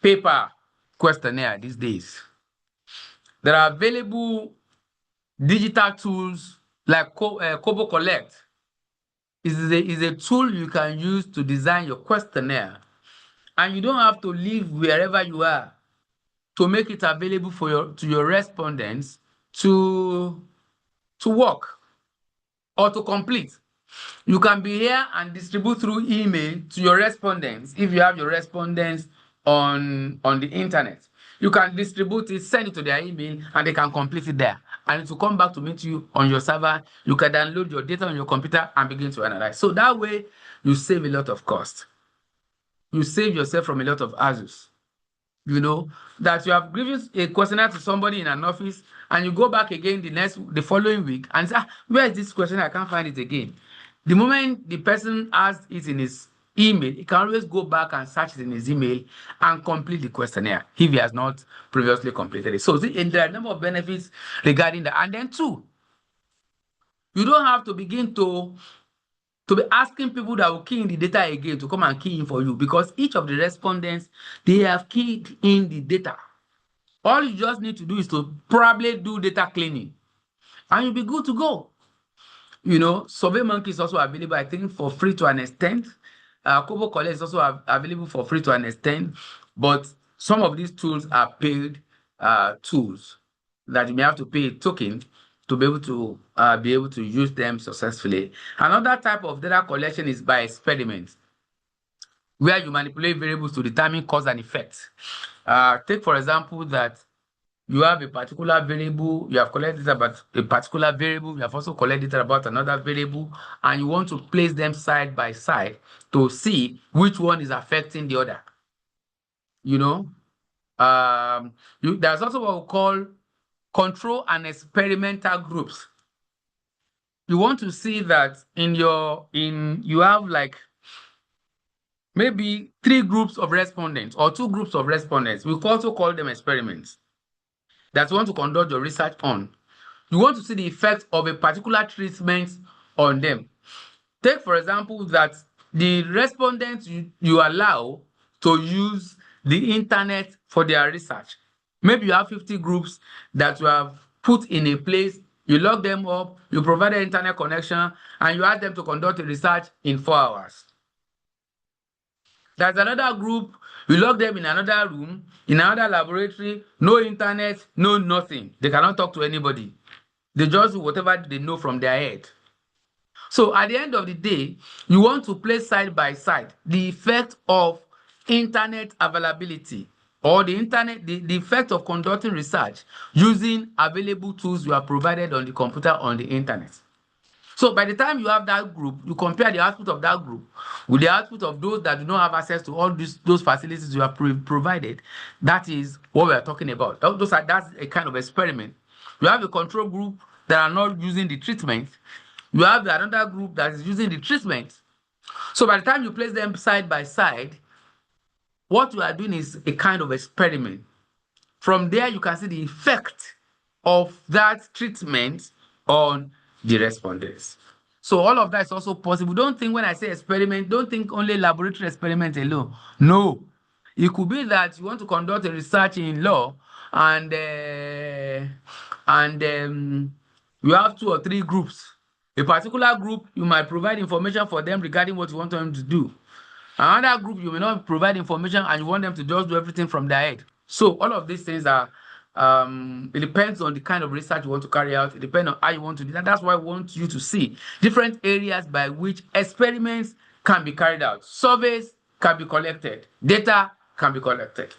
paper questionnaire these days. There are available digital tools like Kobo Collect. Is a tool you can use to design your questionnaire, and you don't have to live wherever you are to make it available to your respondents to work or to complete. You can be here and distribute through email to your respondents. If you have your respondents on the internet, you can distribute it, send it to their email, and they can complete it there. And it will come back to meet you on your server. You can download your data on your computer and begin to analyze. So that way, you save a lot of cost. You save yourself from a lot of hassles. That you have given a questionnaire to somebody in an office, and you go back again the following week and say, where is this questionnaire? I can't find it again. The moment the person has it in his email, he can always go back and search it in his email and complete the questionnaire if he has not previously completed it. So there are a number of benefits regarding that. And then two, you don't have to begin to be asking people that will key in the data again to come and key in for you, because each of the respondents, they have keyed in the data. All you just need to do is to probably do data cleaning, and you'll be good to go. SurveyMonkey is also available, I think, for free to an extent. Kobo Collect is also available for free to an extent, but some of these tools are paid tools that you may have to pay a token to be able to use them successfully. Another type of data collection is by experiment, where you manipulate variables to determine cause and effect. Take, for example, that you have a particular variable, you have collected data about a particular variable, you have also collected data about another variable, and you want to place them side by side to see which one is affecting the other. There's also what we call control and experimental groups. You want to see that you have like maybe 3 groups of respondents or 2 groups of respondents. We also call them experiments that you want to conduct your research on. You want to see the effect of a particular treatment on them. Take, for example, that the respondents you allow to use the internet for their research. Maybe you have 50 groups that you have put in a place, you lock them up, you provide an internet connection, and you ask them to conduct a research in 4 hours. There's another group, you lock them in another room, in another laboratory, no internet, no nothing. They cannot talk to anybody. They just do whatever they know from their head. So at the end of the day, you want to place side by side the effect of internet availability or the effect of conducting research using available tools you are provided on the computer on the internet. So by the time you have that group, you compare the output of that group with the output of those that do not have access to all those facilities you have provided. That is what we are talking about. That's a kind of experiment. You have a control group that are not using the treatment. You have another group that is using the treatment. So by the time you place them side by side, what you are doing is a kind of experiment. From there, you can see the effect of that treatment on the respondents. So all of that is also possible. Don't think when I say experiment, don't think only laboratory experiment alone. No. It could be that you want to conduct a research in law and you have 2 or 3 groups. A particular group, you might provide information for them regarding what you want them to do. Another group, you may not provide information and you want them to just do everything from their head. So all of these things are, it depends on the kind of research you want to carry out. It depends on how you want to do that. That's why we want you to see different areas by which experiments can be carried out. Surveys can be collected. Data can be collected.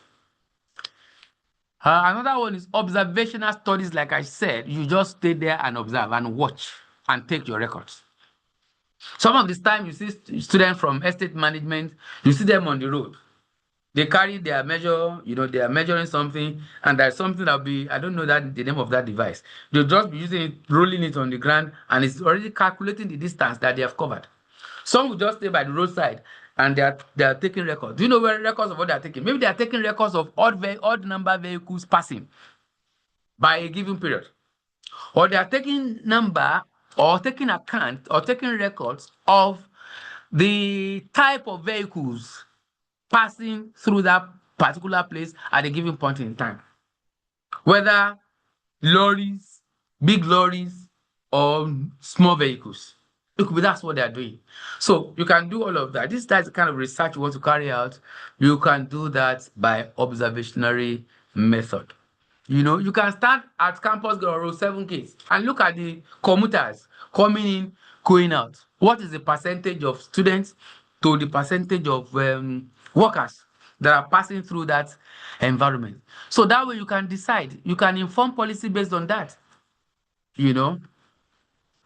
Another one is observational studies. Like I said, you just stay there and observe and watch and take your records. Some of this time you see students from estate management, you see them on the road. They carry their measure, they are measuring something, and there's something that'll be, I don't know the name of that device. They'll just be using it, rolling it on the ground, and it's already calculating the distance that they have covered. Some will just stay by the roadside and they are taking records. Do you know where records of what they are taking? Maybe they are taking records of odd number vehicles passing by a given period. Or they are taking number or taking account or taking records of the type of vehicles passing through that particular place at a given point in time. Whether lorries, big lorries, or small vehicles. It could be that's what they are doing. So you can do all of that. That's the kind of research you want to carry out. You can do that by observationary method. You can start at campus or 7Ks and look at the commuters coming in, going out. What is the percentage of students to the percentage of workers that are passing through that environment? So that way you can decide. You can inform policy based on that.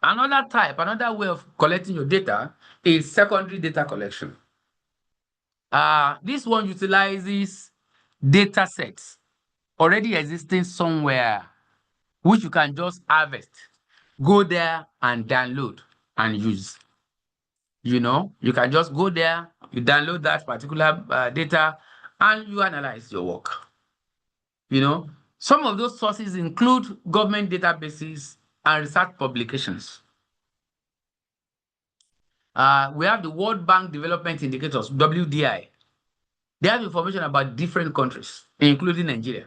Another way of collecting your data is secondary data collection. This one utilizes data sets already existing somewhere, which you can just harvest, go there and download and use. You can just go there, you download that particular data, and you analyze your work. Some of those sources include government databases and research publications. We have the World Bank Development Indicators, WDI. They have information about different countries, including Nigeria.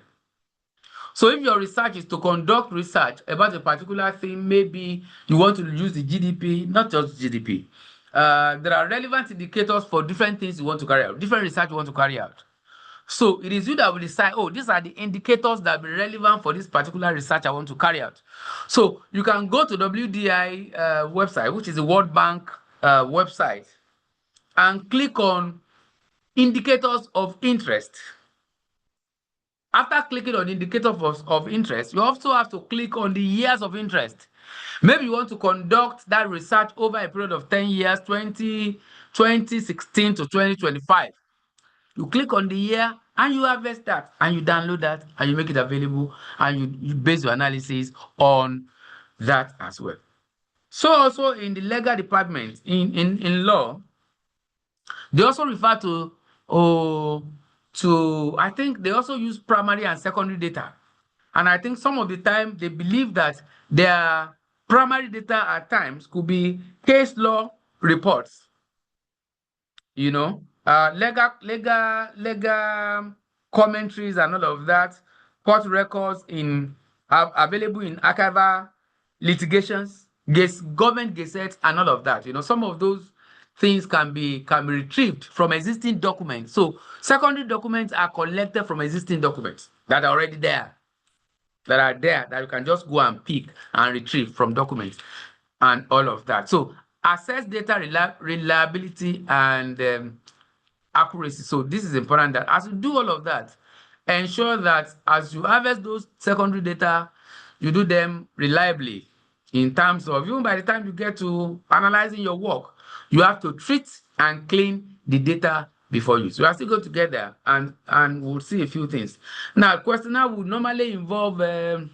So if your research is to conduct research about a particular thing, maybe you want to use the GDP, not just GDP. There are relevant indicators for different things you want to carry out, different research you want to carry out. So it is you that will decide, these are the indicators that will be relevant for this particular research I want to carry out. So you can go to WDI website, which is the World Bank website, and click on indicators of interest. After clicking on indicators of interest, you also have to click on the years of interest. Maybe you want to conduct that research over a period of 10 years, 2016 to 2025. You click on the year and you harvest that and you download that and you make it available and you base your analysis on that as well. So also in the legal department, in law, they also refer to I think they also use primary and secondary data. And I think some of the time they believe that their primary data at times could be case law reports, legal commentaries and all of that, court records available in Acada, litigations, government gazettes, and all of that. Some of those things can be retrieved from existing documents. So secondary documents are collected from existing documents that are already there, that you can just go and pick and retrieve from documents and all of that. So assess data reliability and accuracy. So this is important that as you do all of that, ensure that as you harvest those secondary data, you do them reliably in terms of, even by the time you get to analyzing your work, you have to treat and clean the data before you. So we are still going together and we'll see a few things. Now, questionnaire would normally involve a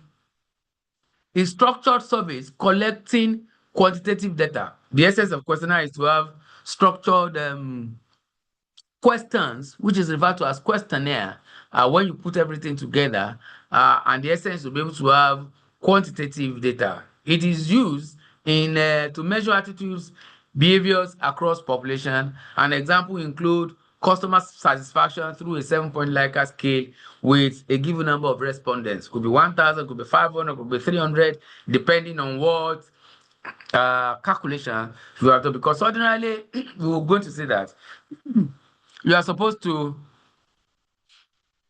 structured surveys collecting quantitative data. The essence of questionnaire is to have structured questions, which is referred to as questionnaire, when you put everything together, and the essence will be able to have quantitative data. It is used to measure attitudes, behaviors across population. An example include customer satisfaction through a 7-point Likert scale with a given number of respondents. Could be 1,000, could be 500, could be 300, depending on what calculation you have to. Because ordinarily, we were going to say that you are supposed to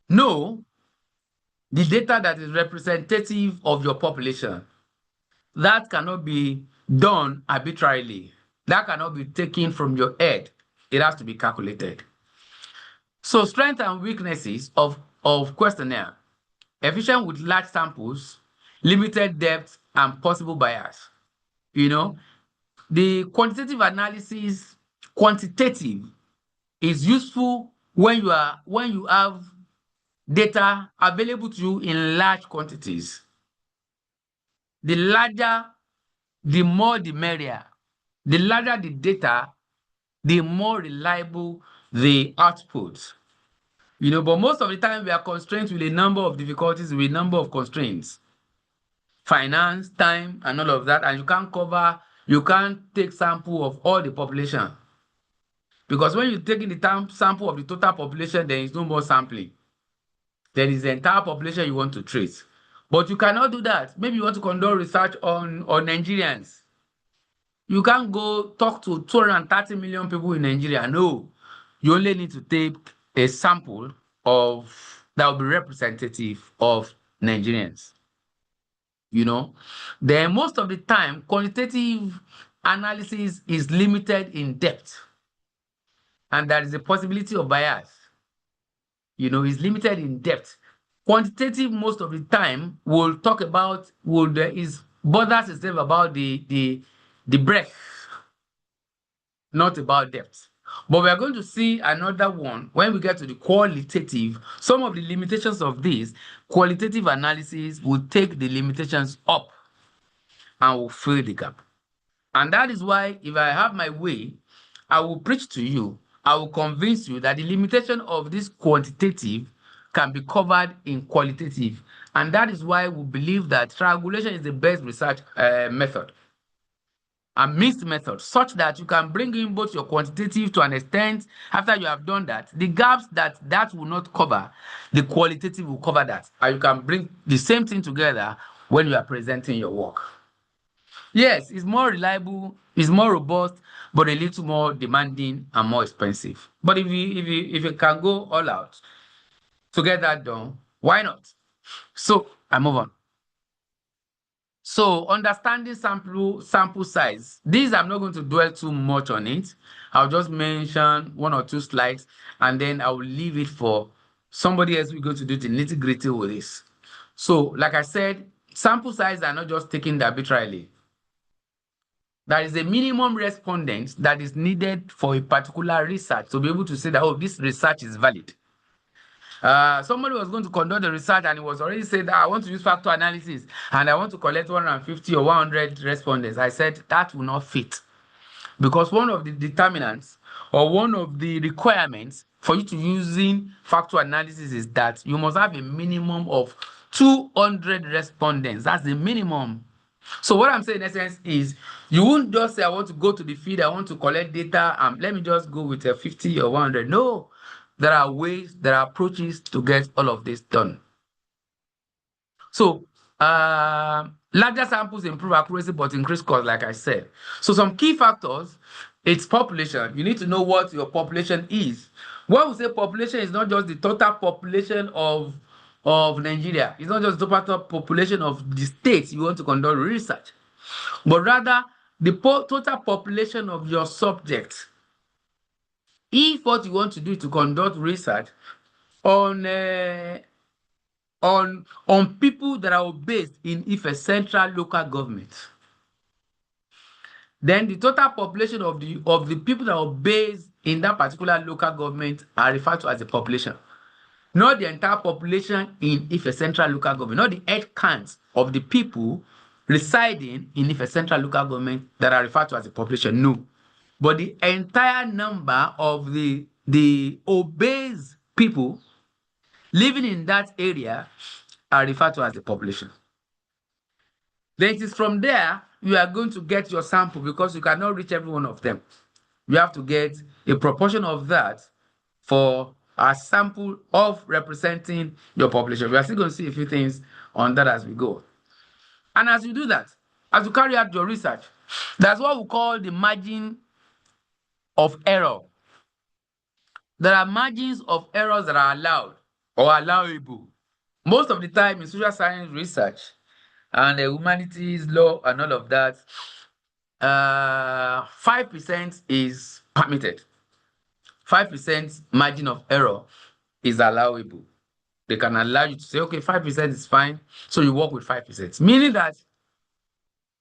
know the data that is representative of your population. That cannot be done arbitrarily. That cannot be taken from your head. It has to be calculated. So strengths and weaknesses of questionnaire. Efficient with large samples, limited depth, and possible bias. The quantitative analysis, is useful when you have data available to you in large quantities. The larger, the more the merrier. The larger the data, the more reliable the output. But most of the time we are constrained with a number of difficulties, with a number of constraints. Finance, time, and all of that, and you can't take sample of all the population. Because when you're taking the sample of the total population, there is no more sampling. There is the entire population you want to trace. But you cannot do that. Maybe you want to conduct research on Nigerians. You can't go talk to 230 million people in Nigeria. No. You only need to take a sample that will be representative of Nigerians. Then most of the time, quantitative analysis is limited in depth. And there is a possibility of bias. Is limited in depth. Quantitative most of the time will talk about bothers itself about the breadth, not about depth. But we are going to see another one when we get to the qualitative. Some of the limitations of this qualitative analysis will take the limitations up and will fill the gap. And that is why, if I have my way, I will preach to you, I will convince you that the limitation of this quantitative can be covered in qualitative. And that is why we believe that triangulation is the best research method, a mixed method, such that you can bring in both your quantitative to an extent. After you have done that, the gaps that will not cover, the qualitative will cover that. And you can bring the same thing together when you are presenting your work. Yes, it's more reliable, it's more robust, but a little more demanding and more expensive. But if you can go all out to get that done, why not? So I move on. So understanding sample size. These I'm not going to dwell too much on it. I'll just mention 1 or 2 slides, and then I will leave it for somebody else who's going to do the nitty-gritty with this. So, like I said, sample size are not just taken arbitrarily. There is a minimum respondent that is needed for a particular research to be able to say that, oh, this research is valid. Somebody was going to conduct the research and he was already said, I want to use factor analysis and I want to collect 150 or 100 respondents. I said that will not fit, because one of the determinants or one of the requirements for you to using factor analysis is that you must have a minimum of 200 respondents. That's the minimum. So what I'm saying in essence is you won't just say, I want to go to the field, I want to collect data, let me just go with a 50 or 100. No, there are ways, there are approaches to get all of this done. So larger samples improve accuracy but increase cost, like I said. So some key factors, it's population. You need to know what your population is. When we say population, is not just the total population of Nigeria. It's not just the total population of the states you want to conduct research, but rather the total population of your subject. If what you want to do is to conduct research on people that are based in a central local government, then the total population of the people that are based in that particular local government are referred to as the population. Not the entire population in a central local government, not the head count of the people residing in a central local government that are referred to as the population. No. But the entire number of the obese people living in that area are referred to as the population. Then it is from there you are going to get your sample, because you cannot reach every one of them. You have to get a proportion of that for a sample of representing your population. We are still going to see a few things on that as we go. And as you do that, as you carry out your research, that's what we call the margin of error. There are margins of errors that are allowed or allowable. Most of the time in social science research and humanities, law, and all of that, 5% is permitted. 5% margin of error is allowable. They can allow you to say, okay, 5% is fine, so you work with 5%. Meaning that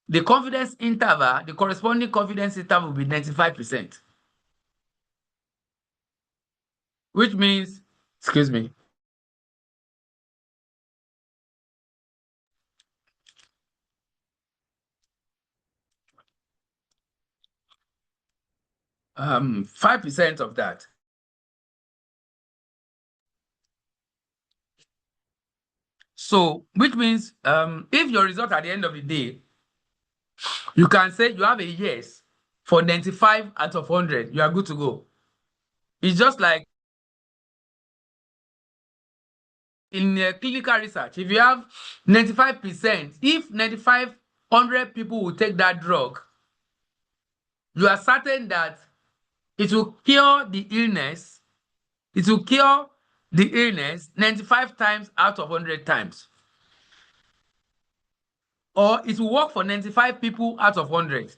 the confidence interval, the corresponding confidence interval will be 95%. Which means, excuse me, um, 5% of that. So, which means if your result at the end of the day, you can say you have a yes for 95 out of 100, you are good to go. It's just like in clinical research, if you have 95%, if 9,500 people will take that drug, you are certain that it will cure the illness. It will cure the illness 95 times out of 100 times. Or it will work for 95 people out of 100.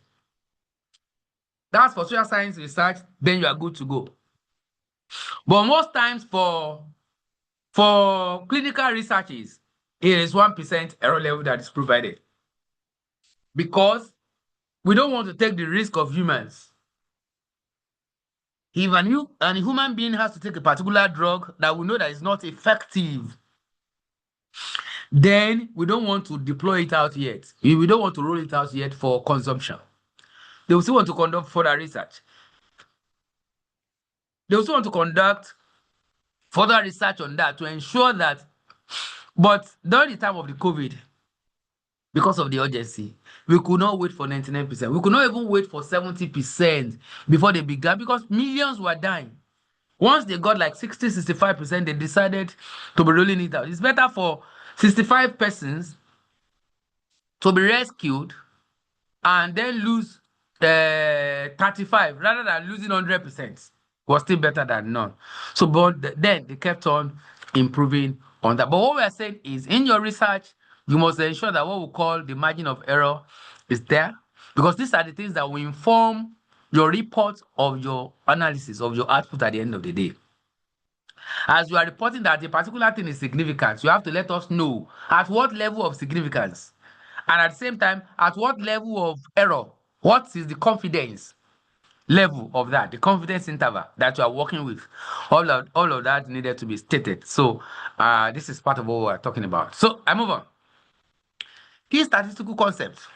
That's for social science research, then you are good to go. But most times for clinical researches, it is 1% error level that is provided. Because we don't want to take the risk of humans. If a human being has to take a particular drug that we know that is not effective, then we don't want to deploy it out yet. We don't want to roll it out yet for consumption. They will still want to conduct further research. They also want to conduct further research on that to ensure that, but during the time of the COVID, because of the urgency, we could not wait for 99%. We could not even wait for 70% before they began, because millions were dying. Once they got like 60, 65%, they decided to be rolling it out. It's better for 65 persons to be rescued and then lose 35 rather than losing 100%. Was still better than none. So, but then they kept on improving on that. But what we are saying is, in your research, you must ensure that what we call the margin of error is there, because these are the things that will inform your report of your analysis, of your output at the end of the day. As you are reporting that a particular thing is significant, you have to let us know at what level of significance, and at the same time, at what level of error, what is the confidence level of that, the confidence interval that you are working with. All of that needed to be stated. So this is part of what we're talking about. So I move on. Key statistical concepts.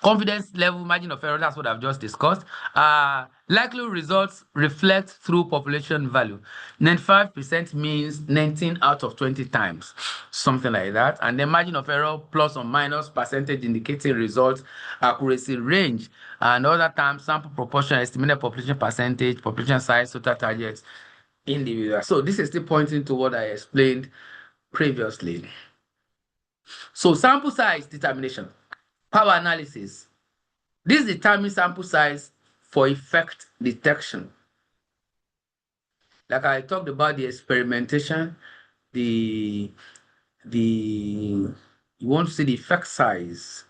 Confidence level, margin of error, that's what I've just discussed. Likely results reflect through population value. 95% means 19 out of 20 times, something like that. And then margin of error, plus or minus percentage indicating result accuracy range. And other terms, sample proportion, estimated population percentage, population size, total targets, individual. So this is still pointing to what I explained previously. So sample size determination, power analysis. This determines sample size for effect detection. Like I talked about the experimentation, the you want to see the effect size.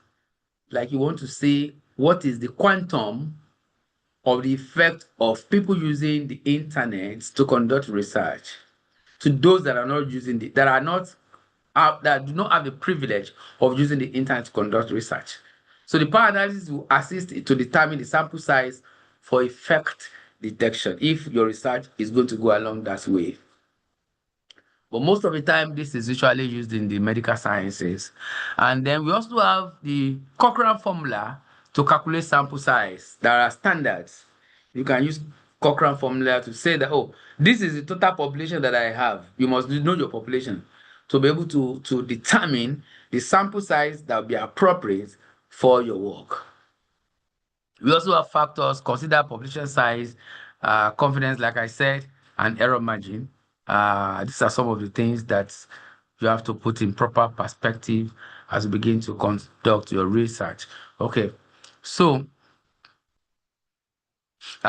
Like you want to see what is the quantum of the effect of people using the internet to conduct research to those that are not using that do not have the privilege of using the internet to conduct research. So the power analysis will assist to determine the sample size for effect detection if your research is going to go along that way. But most of the time, this is usually used in the medical sciences. And then we also have the Cochrane formula to calculate sample size. There are standards. You can use Cochrane formula to say that, oh, this is the total population that I have. You must know your population to be able to determine the sample size that will be appropriate for your work. We also have factors, consider population size, confidence, like I said, and error margin. These are some of the things that you have to put in proper perspective as you begin to conduct your research. Okay, so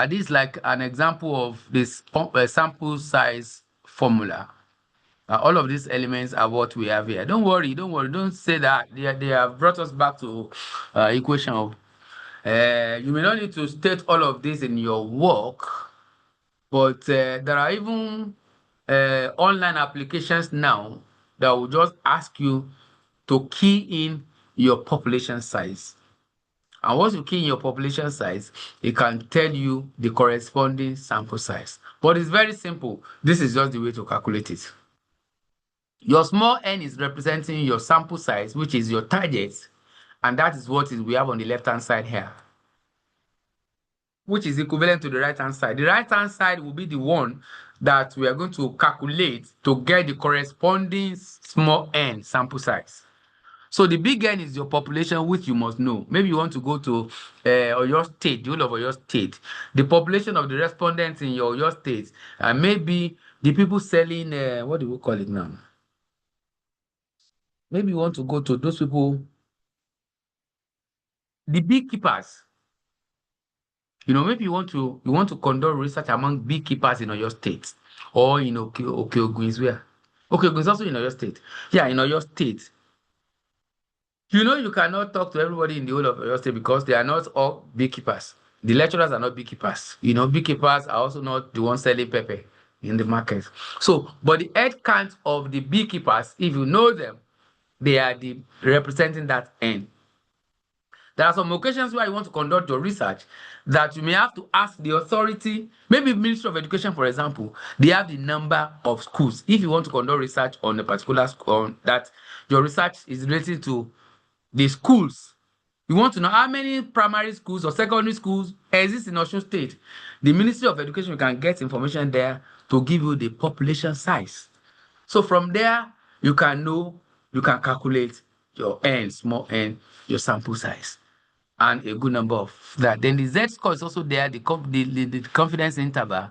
this is like an example of this sample size formula. All of these elements are what we have here. Don't worry, don't say that they have brought us back to equation of. You may not need to state all of this in your work, but there are even online applications now that will just ask you to key in your population size. And once you key in your population size, it can tell you the corresponding sample size. But it's very simple. This is just the way to calculate it. Your small n is representing your sample size, which is your target, and that is what we have on the left-hand side here, which is equivalent to the right-hand side. The right-hand side will be the one that we are going to calculate to get the corresponding small n sample size. So the big N is your population, which you must know. Maybe you want to go to Oyo State, the whole of Oyo State. The population of the respondents in your Oyo State, and maybe the people selling, what do we call it now? Maybe you want to go to those people, the beekeepers. You know, maybe you want to conduct research among beekeepers in Oyo State or in Okeogun is where? Okeogun is also in Oyo State. Yeah, in Oyo State. You know, you cannot talk to everybody in the whole of Oyo State because they are not all beekeepers. The lecturers are not beekeepers. You know, beekeepers are also not the ones selling pepper in the market. So, but the head count of the beekeepers, if you know them, they are representing that end. There are some occasions where you want to conduct your research that you may have to ask the authority, maybe Ministry of Education, for example, they have the number of schools. If you want to conduct research on a particular school, that your research is related to the schools, you want to know how many primary schools or secondary schools exist in Osun State. The Ministry of Education, you can get information there to give you the population size. So from there, you can know, you can calculate your n, small n, your sample size, and a good number of that. Then the Z score is also there, the confidence interval,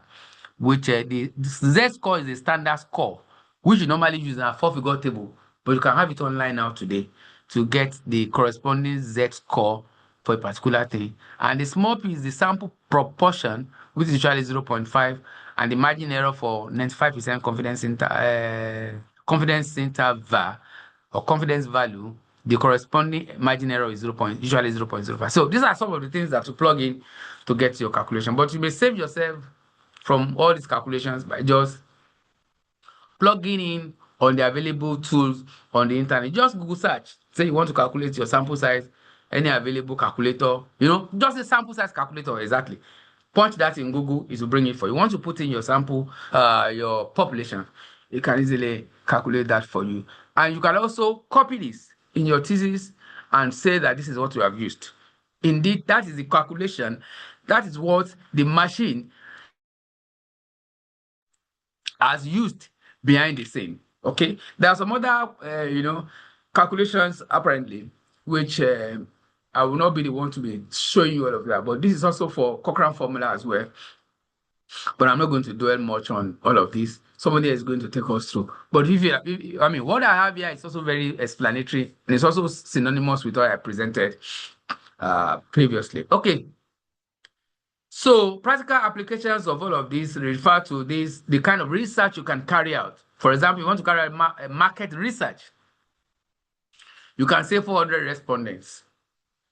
which the Z score is a standard score, which you normally use in a 4-figure table, but you can have it online now today to get the corresponding Z score for a particular thing. And the small p is the sample proportion, which is usually 0.5, and the margin error for 95% confidence interval or confidence value, the corresponding margin error is usually 0.05. So these are some of the things that you plug in to get your calculation. But you may save yourself from all these calculations by just plugging in on the available tools on the internet. Just Google search. Say you want to calculate your sample size, any available calculator, just a sample size calculator, exactly. Punch that in Google, it will bring it for you. Want to put in your sample, your population, it can easily calculate that for you. And you can also copy this in your thesis and say that this is what you have used. indeed, that is the calculation. That is what the machine has used behind the scene. Okay, there are some other, calculations apparently, which I will not be the one to be showing you all of that. But this is also for Cochrane formula as well. But I'm not going to dwell much on all of this. Somebody is going to take us through. But what I have here is also very explanatory, and it's also synonymous with what I presented previously. Okay. So practical applications of all of these refer to the kind of research you can carry out. For example, you want to carry out market research. You can say 400 respondents.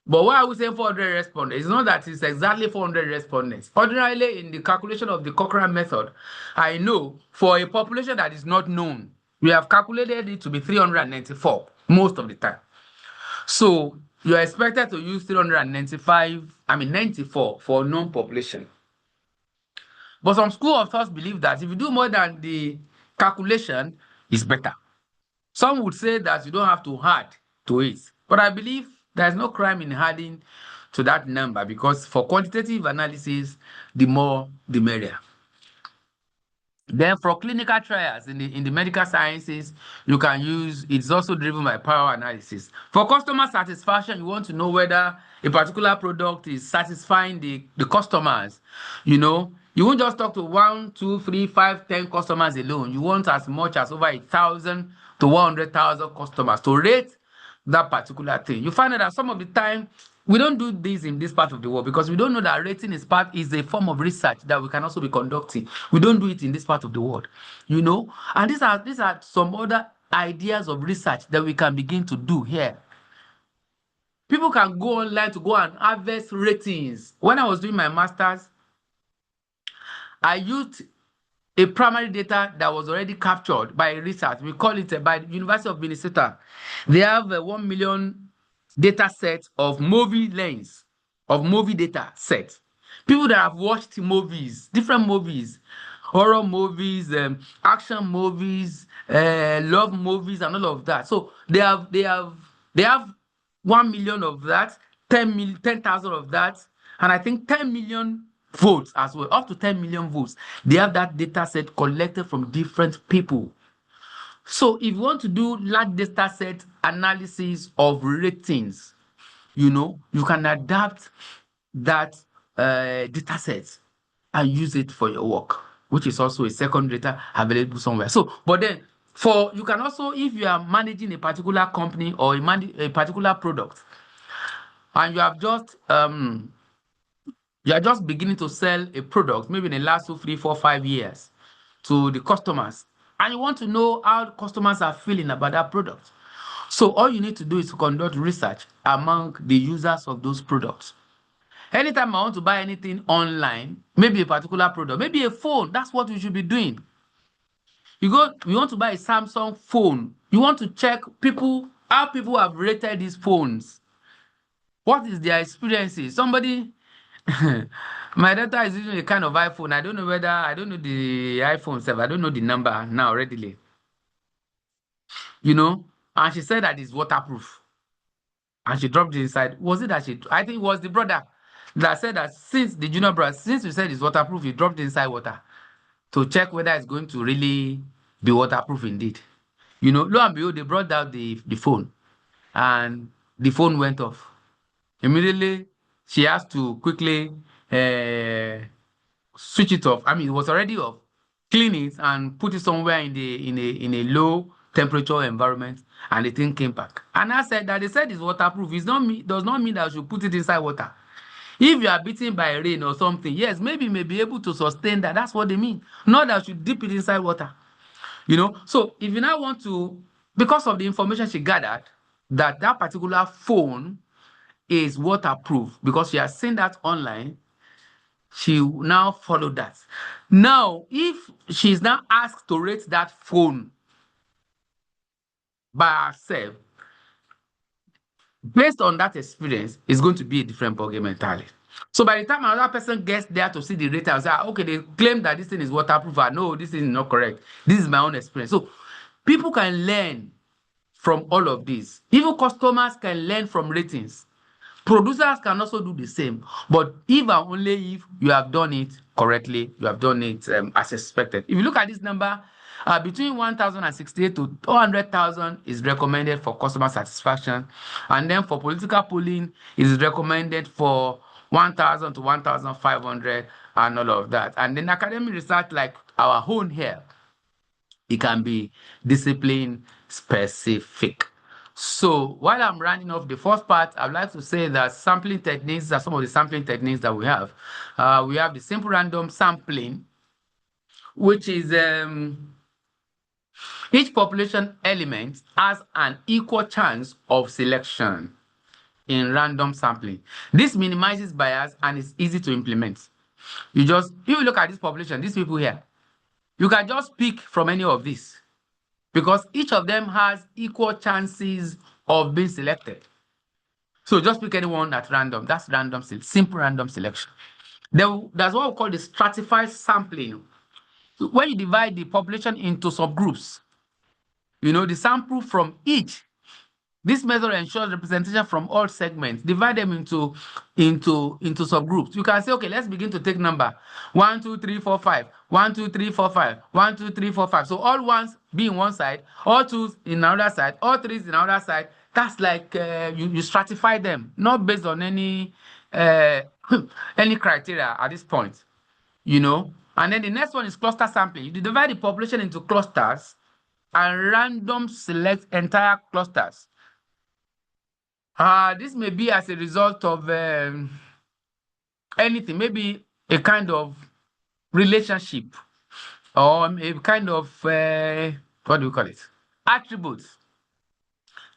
But why are we saying 400 respondents? It's not that it's exactly 400 respondents. Ordinarily, in the calculation of the Cochrane method, I know for a population that is not known, we have calculated it to be 394 most of the time. So you are expected to use 94 for known population. But some school of thought believe that if you do more than the calculation, it's better. Some would say that you don't have to add to it. But I believe there's no crime in adding to that number, because for quantitative analysis, the more the merrier. Then for clinical trials in the medical sciences, you can use, it's also driven by power analysis. For customer satisfaction, you want to know whether a particular product is satisfying the customers. You won't just talk to 1, 2, 3, 5, 10 customers alone. You want as much as over 1,000 to 100,000 customers to rate that particular thing. You find out that some of the time, we don't do this in this part of the world because we don't know that rating is a form of research that we can also be conducting. We don't do it in this part of the world, And these are some other ideas of research that we can begin to do here. People can go online to go and harvest ratings. When I was doing my master's, I used a primary data that was already captured by research. We call it by the University of Minnesota. They have a 1 million data set of movie lens, of movie data set. People that have watched movies, different movies, horror movies, action movies, love movies, and all of that. So they have 1 million of that, 10,000 of that, and I think 10 million votes as well, up to 10 million votes. They have that data set collected from different people. So if you want to do large data set analysis of ratings, you can adapt that data set and use it for your work, which is also a second data available somewhere. So, but then you can also, if you are managing a particular company or a particular product, and you are just beginning to sell a product, maybe in the last 2, 3, 4, 5 years to the customers, and you want to know how the customers are feeling about that product. So all you need to do is to conduct research among the users of those products. Anytime I want to buy anything online, maybe a particular product, maybe a phone, that's what we should be doing. You want to buy a Samsung phone. You want to check how people have rated these phones. What is their experiences? Somebody, my daughter is using a kind of iPhone. I don't know the iPhone 7. I don't know the number now readily. And she said that it's waterproof. And she dropped it inside. Was it that I think it was the brother that said that since the junior brother, since you said it's waterproof, you dropped it inside water to check whether it's going to really be waterproof indeed. Lo and behold, they brought out the phone and the phone went off. Immediately, she has to quickly switch it off. I mean, it was already off. Clean it and put it somewhere in a low temperature environment, and the thing came back. And I said that they said it's waterproof. Does not mean that you should put it inside water. If you are beaten by rain or something, yes, maybe you may be able to sustain that. That's what they mean. Not that you dip it inside water. So if you now want to, because of the information she gathered, that particular phone is waterproof, because she has seen that online, she now follow that. Now, if she's now asked to rate that phone by herself, based on that experience, it's going to be a different ballgame entirely. So by the time another person gets there to see the data, I'll say, okay, they claim that this thing is waterproof. No, this is not correct. This is my own experience. So people can learn from all of this. Even customers can learn from ratings. Producers can also do the same, but if and only if you have done it correctly, you have done it as expected. If you look at this number, between 1,068 to 200,000 is recommended for customer satisfaction, and then for political polling, it is recommended for 1,000 to 1,500 and all of that. And then academic research like our own here, it can be discipline specific. So while I'm rounding off the first part, I'd like to say that sampling techniques are some of the sampling techniques that we have. We have the simple random sampling, which is each population element has an equal chance of selection in random sampling. This minimizes bias and is easy to implement. If you look at this population, these people here, you can just pick from any of these because each of them has equal chances of being selected. So just pick anyone at random. That's simple random selection. Then that's what we call the stratified sampling. When you divide the population into subgroups, the sample from each. This method ensures representation from all segments. Divide them into subgroups. You can say, okay, let's begin to take number 1, 2, 3, 4, 5. 1, 2, 3, 4, 5. 1, 2, 3, 4, 5. So all ones be in one side, all twos in another side, all threes in another side. That's like you stratify them, not based on any any criteria at this point. And then the next one is cluster sampling. You divide the population into clusters and random select entire clusters. This may be as a result of anything, maybe a kind of relationship or a kind of, what do we call it? Attributes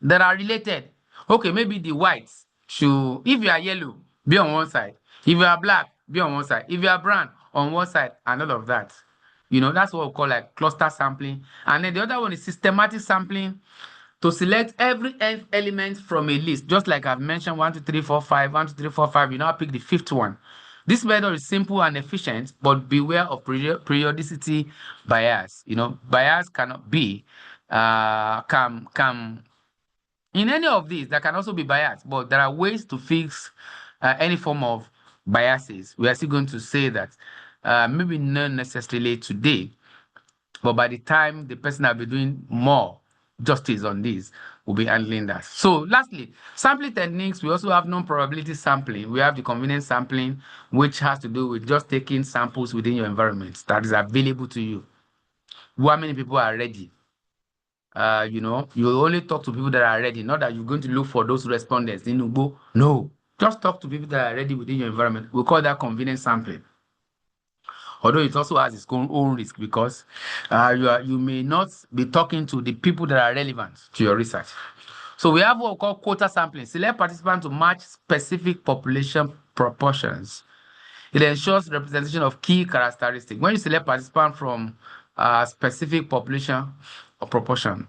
that are related. Okay, maybe the whites should, if you are yellow, be on one side. If you are black, be on one side. If you are brown, on one side, and all of that. That's what we call like cluster sampling. And then the other one is systematic sampling. To select every element from a list, just like I've mentioned 1, 2, 3, 4, 5, 1, 2, 3, 4, 5, you now pick the fifth one. This method is simple and efficient, but beware of periodicity bias. Bias cannot be, can in any of these, there can also be bias, but there are ways to fix any form of biases. We are still going to say that maybe not necessarily today, but by the time the person will be doing more justice on this, will be handling that. So lastly, sampling techniques, we also have non-probability sampling. We have the convenience sampling, which has to do with just taking samples within your environment that is available to you. How many people are ready? You only talk to people that are ready, not that you're going to look for those respondents in Ugbo. No, just talk to people that are ready within your environment. We call that convenience sampling. Although it also has its own risk because you may not be talking to the people that are relevant to your research. So we have what we call quota sampling. Select participants to match specific population proportions. It ensures representation of key characteristics. When you select participants from a specific population or proportion,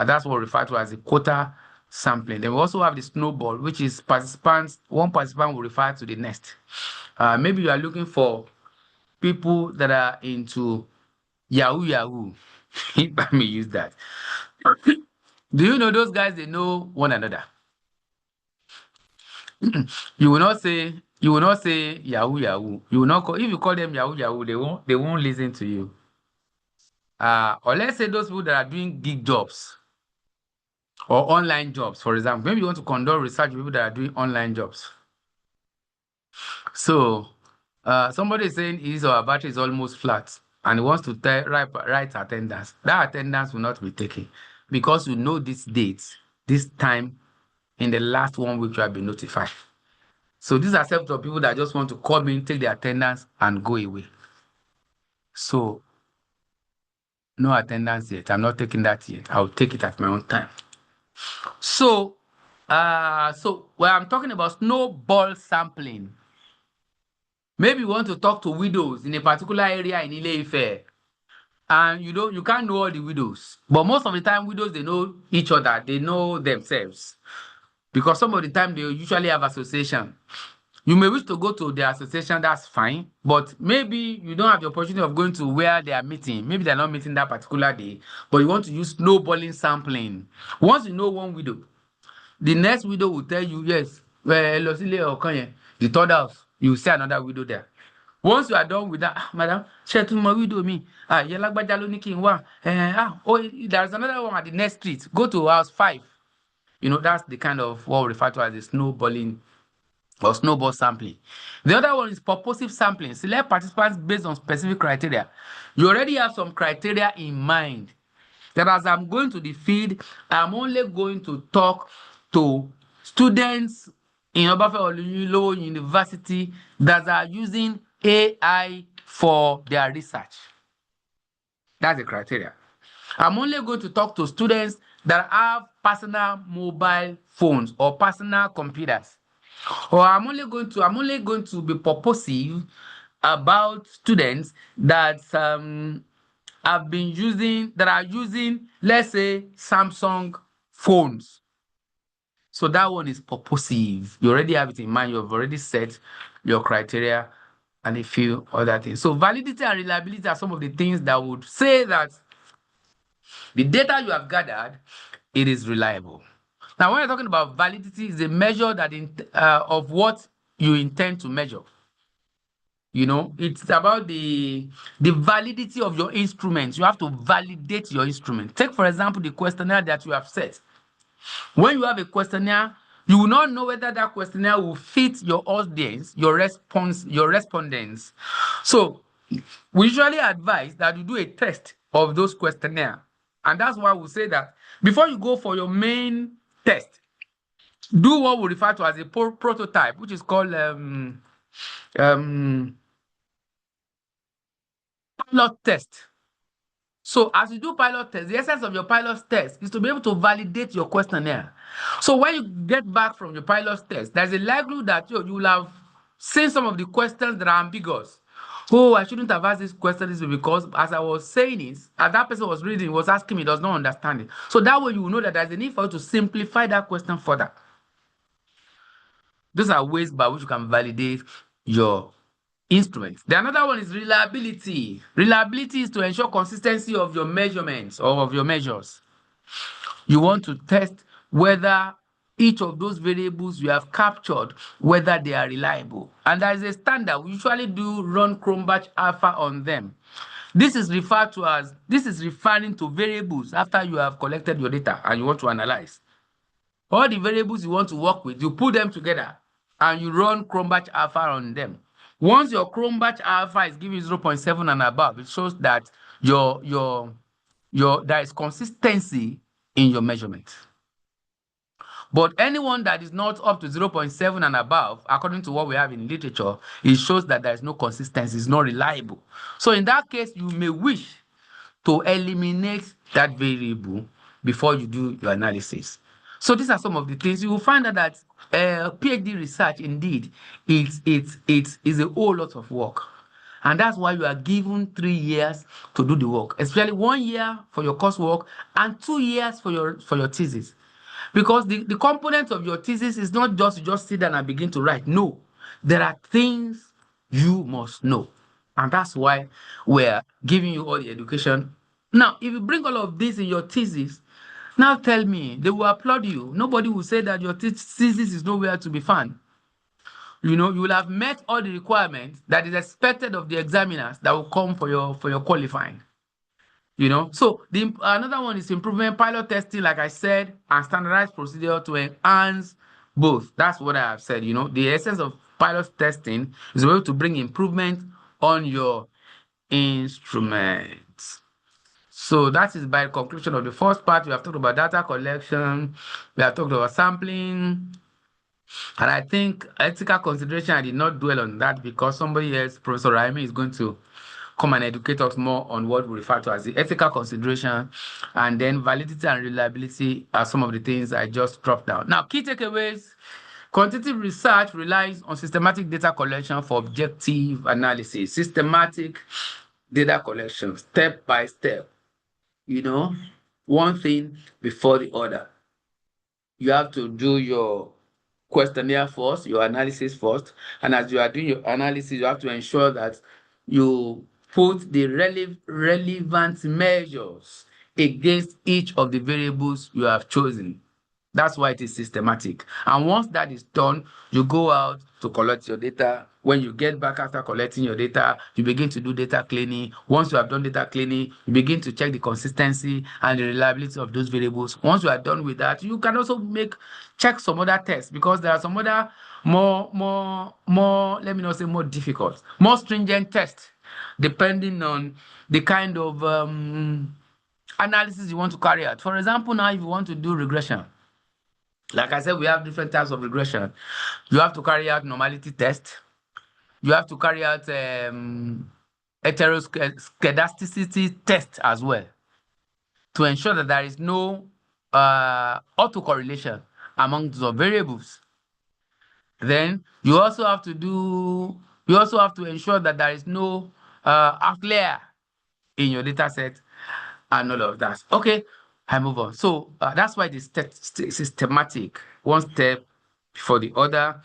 that's what we refer to as a quota sampling. Then we also have the snowball, which is one participant will refer to the next. Maybe you are looking for people that are into Yahoo. Let me use that. Do you know those guys, they know one another? You will not say Yahoo. You will not if you call them Yahoo, they won't listen to you. Or let's say those people that are doing gig jobs or online jobs, for example. Maybe you want to conduct research with people that are doing online jobs. So somebody is saying his or her battery is almost flat and he wants to write attendance. That attendance will not be taken because you know this date, this time in the last 1 week you have been notified. So these are set of people that just want to come in, take the attendance and go away. So no attendance yet. I'm not taking that yet. I'll take it at my own time. So when I'm talking about snowball sampling, maybe you want to talk to widows in a particular area in Ile-Ife, and you can't know all the widows. But most of the time, widows, they know each other. They know themselves. Because some of the time, they usually have association. You may wish to go to their association, that's fine. But maybe you don't have the opportunity of going to where they are meeting. Maybe they're not meeting that particular day. But you want to use snowballing sampling. Once you know one widow, the next widow will tell you, yes, lọ sílé ọ̀kan yẹn, the third house, you see another widow there. Once you are done with that, madam, ṣe tún mọ widow mi, ìyá lágbájá ló ní kí n wá, there's another one at the next street, go to house 5. That's the kind of what we refer to as a snowballing or snowball sampling. The other one is purposive sampling. Select participants based on specific criteria. You already have some criteria in mind. That as I'm going to the field, I'm only going to talk to students in Obafemi University that are using AI for their research. That's the criteria. I'm only going to talk to students that have personal mobile phones or personal computers. Or I'm only going to be purposive about students that are using, let's say, Samsung phones. So that one is purposive. You already have it in mind. You've already set your criteria and a few other things. So validity and reliability are some of the things that would say that the data you have gathered, it is reliable. Now, when you're talking about validity, it's a measure that of what you intend to measure. It's about the validity of your instruments. You have to validate your instrument. Take, for example, the questionnaire that you have set. When you have a questionnaire, you will not know whether that questionnaire will fit your audience, your respondents. So we usually advise that you do a test of those questionnaire. And that's why we say that before you go for your main test, do what we refer to as a prototype, which is called pilot test. So as you do pilot test, the essence of your pilot test is to be able to validate your questionnaire. So when you get back from your pilot test, there's a likelihood that you will have seen some of the questions that are ambiguous. Oh, I shouldn't have asked this question because as I was saying it, as that person was reading, was asking me, does not understand it. So that way you will know that there's a need for you to simplify that question further. Those are ways by which you can validate your instruments. The another one is reliability. Reliability is to ensure consistency of your measurements or of your measures. You want to test whether each of those variables you have captured, whether they are reliable. And there is a standard. We usually do run Cronbach alpha on them. This is referring to variables after you have collected your data and you want to analyze. All the variables you want to work with, you put them together and you run Cronbach alpha on them. Once your Cronbach alpha is giving 0.7 and above, it shows that there is consistency in your measurement. But anyone that is not up to 0.7 and above, according to what we have in literature, it shows that there is no consistency, it's not reliable. So in that case, you may wish to eliminate that variable before you do your analysis. So these are some of the things. You will find out that PhD research, indeed, it's a whole lot of work. And that's why you are given 3 years to do the work, especially 1 year for your coursework and 2 years for your thesis. Because the component of your thesis is not just sit down and begin to write. No, there are things you must know. And that's why we're giving you all the education. Now, if you bring all of this in your thesis, now tell me, they will applaud you. Nobody will say that your thesis is nowhere to be found. You will have met all the requirements that is expected of the examiners that will come for your qualifying. So another one is improvement, pilot testing, like I said, and standardized procedure to enhance both. That's what I have said. The essence of pilot testing is able to bring improvement on your instruments. So that is by conclusion of the first part. We have talked about data collection, we have talked about sampling, and I think ethical consideration, I did not dwell on that because somebody else, Professor Raimi, is going to come and educate us more on what we refer to as the ethical consideration, and then validity and reliability are some of the things I just dropped down. Now, key takeaways: quantitative research relies on systematic data collection for objective analysis. Systematic data collection, step by step. One thing before the other. You have to do your questionnaire first, your analysis first, and as you are doing your analysis, you have to ensure that you put the relevant measures against each of the variables you have chosen. That's why it is systematic. And once that is done, you go out to collect your data. When you get back after collecting your data, you begin to do data cleaning. Once you have done data cleaning, you begin to check the consistency and the reliability of those variables. Once you are done with that, you can also check some other tests, because there are some other let me not say more difficult, more stringent tests, depending on the kind of analysis you want to carry out. For example, now if you want to do regression, like I said, we have different types of regression. You have to carry out normality test. You have to carry out heteroscedasticity test as well, to ensure that there is no autocorrelation among the variables. Then you also have to ensure that there is no outlier in your data set and all of that. Okay, I move on. So that's why it is systematic. One step before the other,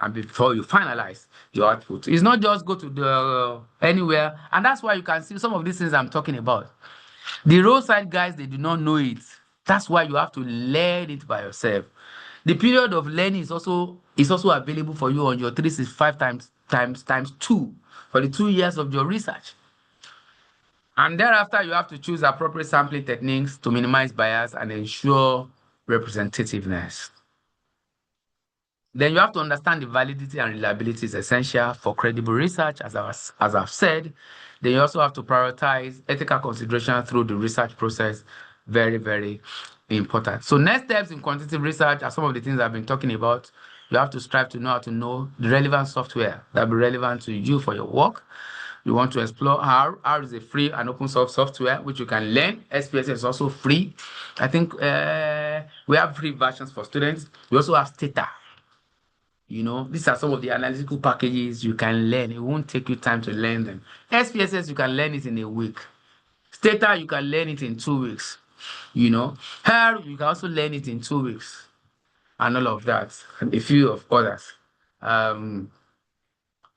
and before you finalize your output. It's not just go to the anywhere, and that's why you can see some of these things I'm talking about. The roadside guys, they do not know it. That's why you have to learn it by yourself. The period of learning is also available for you on your 365 times 2 for the 2 years of your research. And thereafter, you have to choose appropriate sampling techniques to minimize bias and ensure representativeness. Then you have to understand the validity and reliability is essential for credible research, as I've said. Then you also have to prioritize ethical consideration through the research process. Very, very important. So next steps in quantitative research are some of the things I've been talking about. You have to strive to know how to know the relevant software that will be relevant to you for your work. You want to explore R. R is a free and open source software which you can learn. SPSS is also free. I think we have free versions for students. We also have Stata. These are some of the analytical packages you can learn. It won't take you time to learn them. SPSS, you can learn it in a week. Stata, you can learn it in 2 weeks. Her, you can also learn it in 2 weeks. And all of that, and a few of others.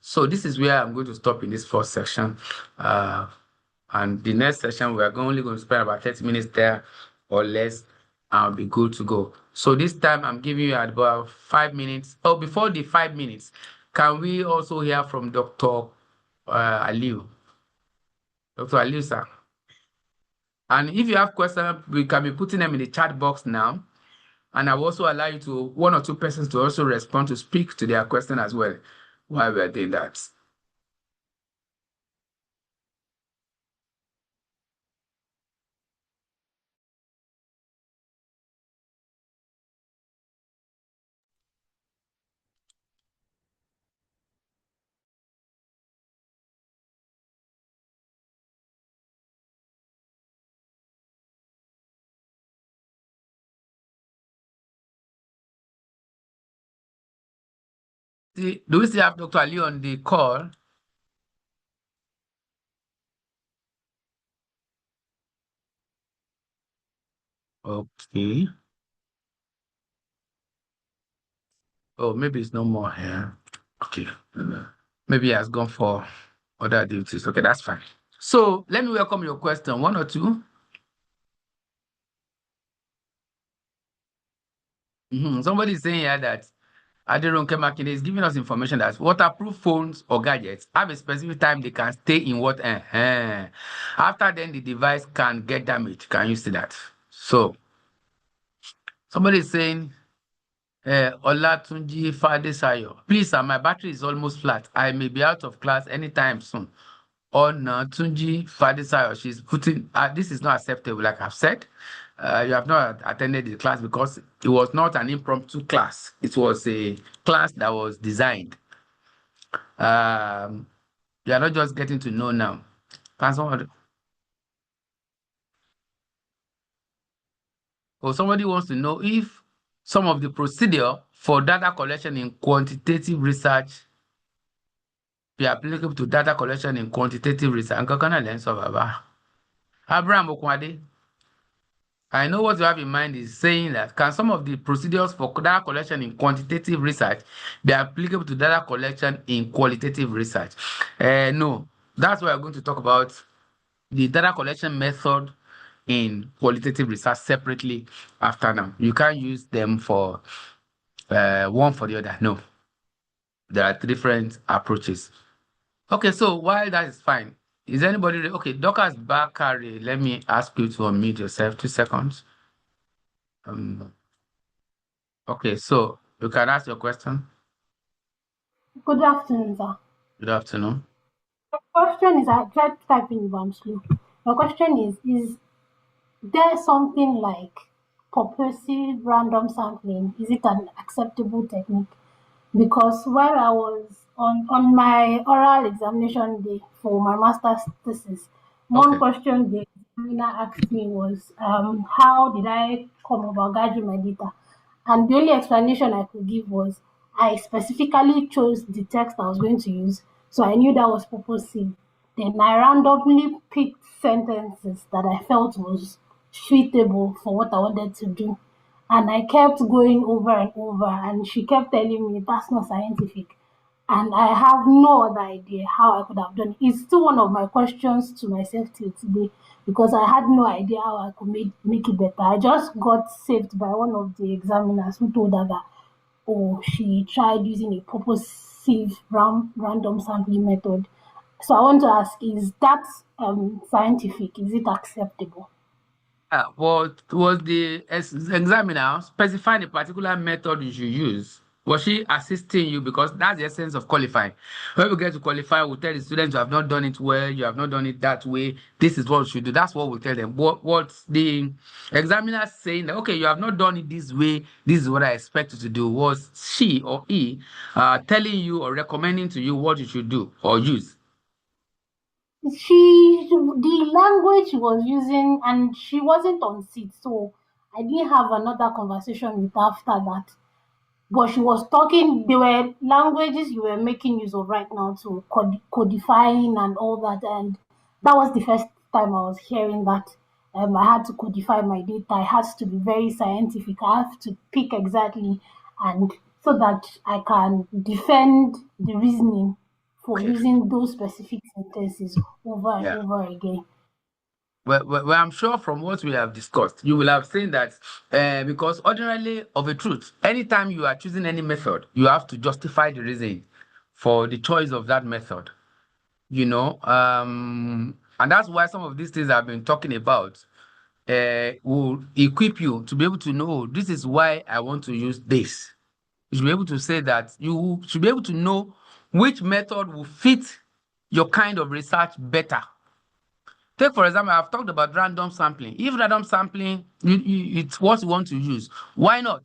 So this is where I'm going to stop in this first section. And the next session, we are only going to spend about 30 minutes there or less, and I'll be good to go. So this time, I'm giving you about 5 minutes. Oh, before the 5 minutes, can we also hear from Dr. Aliu? Dr. Aliu, sir. And if you have questions, we can be putting them in the chat box now. And I'll also allow you to, 1 or 2 persons to also respond to speak to their question as well while we're doing that. Do we still have Dr. Ali on the call? Okay. Oh, maybe it's no more here. Okay. Maybe he has gone for other duties. Okay, that's fine. So let me welcome your question. 1 or 2. Somebody is saying here that Aderonke Makinde is giving us information that waterproof phones or gadgets have a specific time they can stay in water. After then, the device can get damaged. Can you see that? So somebody is saying, Olatunji Fadesayo, please, sir, my battery is almost flat. I may be out of class anytime soon. Tunji Fadesayo, she's putting, this is not acceptable, like I've said. You have not attended the class because it was not an impromptu class. It was a class that was designed. You are not just getting to know now. Somebody wants to know if some of the procedure for data collection in quantitative research be applicable to data collection in quantitative research. Abraham Okwade, I know what you have in mind is saying that can some of the procedures for data collection in quantitative research be applicable to data collection in qualitative research? No, that's why we're going to talk about the data collection method in qualitative research separately after now. You can't use them for one for the other. No, there are different approaches. Okay, so while that is fine, is anybody okay? Dorcas Bakari, let me ask you to unmute yourself. 2 seconds. Okay, so you can ask your question. Good afternoon, sir. Good afternoon. The question is, I tried typing but I'm slow. The question is there something like purposive random sampling? Is it an acceptable technique? Because while I was on my oral examination day for my master's thesis, one Okay. question the examiner asked me was, how did I come about gathering my data? And the only explanation I could give was I specifically chose the text I was going to use, so I knew that was purposive. Then I randomly picked sentences that I felt was suitable for what I wanted to do. And I kept going over and over, and she kept telling me that's not scientific. And I have no other idea how I could have done it. It's still one of my questions to myself till today because I had no idea how I could make it better. I just got saved by one of the examiners who told her that, oh, she tried using a purposive random sampling method. So I want to ask, is that scientific? Is it acceptable? What was the examiner specifying a particular method you should use? Was she assisting you? Because that's the essence of qualifying. When we get to qualify, we'll tell the students you have not done it well, you have not done it that way. This is what you should do. That's what we'll tell them. What the examiner saying that, okay, you have not done it this way, this is what I expect you to do. Was she or he telling you or recommending to you what you should do or use? The language she was using, and she wasn't on seat, so I didn't have another conversation with her after that. But she was talking, there were languages you were making use of right now to codifying and all that. And that was the first time I was hearing that I had to codify my data. I had to be very scientific. I have to pick exactly, and so that I can defend the reasoning for Okay. using those specific sentences over and Yeah. over again. Well, I'm sure from what we have discussed, you will have seen that because ordinarily, of a truth, anytime you are choosing any method, you have to justify the reason for the choice of that method. And that's why some of these things I've been talking about will equip you to be able to know this is why I want to use this. You should be able to say that you should be able to know which method will fit your kind of research better. Take, for example, I've talked about random sampling. If random sampling, it's what you want to use, why not?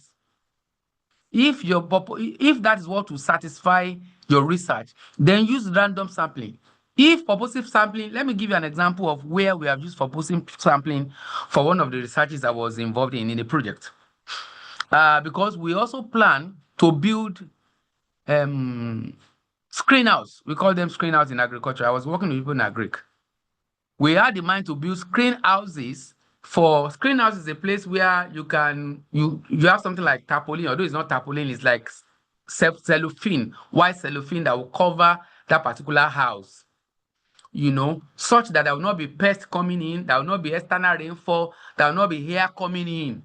If that is what will satisfy your research, then use random sampling. If purposive sampling, let me give you an example of where we have used purposive sampling for one of the researches I was involved in a project. Because we also plan to build screen house. We call them screen house in agriculture. I was working with people in agric. We had in mind to build screen houses. For screen house is a place where you have something like tarpaulin, although it's not tarpaulin, it's like cellophane, white cellophane that will cover that particular house. Such that there will not be pests coming in, there will not be external rainfall, there will not be air coming in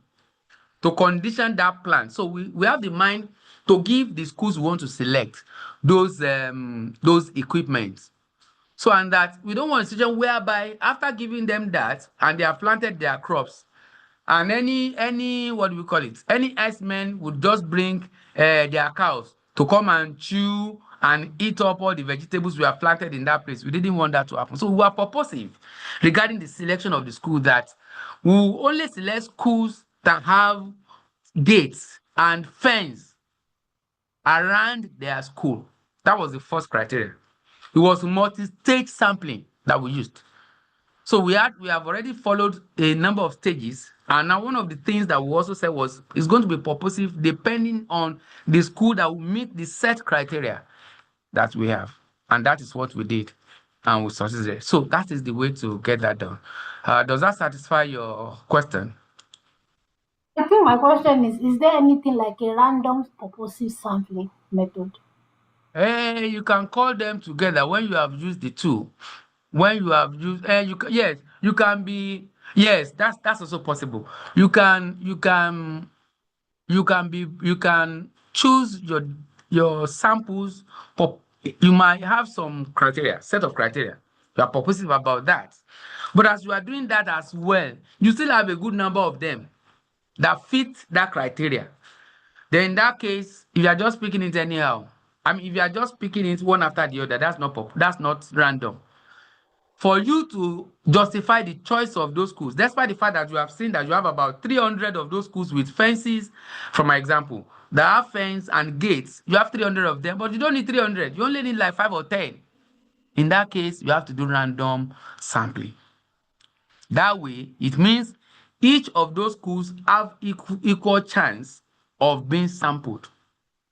to condition that plant. So we have the mind to give the schools we want to select those equipment. So, and that we don't want a situation whereby after giving them that and they have planted their crops, and any what do we call it? Any X-Men would just bring their cows to come and chew and eat up all the vegetables we have planted in that place. We didn't want that to happen. So we are purposive regarding the selection of the school that we will only select schools that have gates and fence around their school. That was the first criteria. It was multi-stage sampling that we used. So we have already followed a number of stages. And now one of the things that we also said was it's going to be purposive depending on the school that will meet the set criteria that we have. And that is what we did. And we succeeded. So that is the way to get that done. Does that satisfy your question? I think my question is there anything like a random purposive sampling method? You can call them together when you have used the two. When you have used, yes, you can be Yes, that's also possible. You can choose your samples. You might have some criteria, set of criteria. You are purposive about that. But as you are doing that as well, you still have a good number of them that fit that criteria. Then in that case, if you are just picking it anyhow, I mean, if you are just picking it one after the other, that's not random. For you to justify the choice of those schools, despite the fact that you have seen that you have about 300 of those schools with fences, from my example, that have fence and gates, you have 300 of them, but you don't need 300. You only need like 5 or 10. In that case, you have to do random sampling. That way, it means each of those schools have equal chance of being sampled.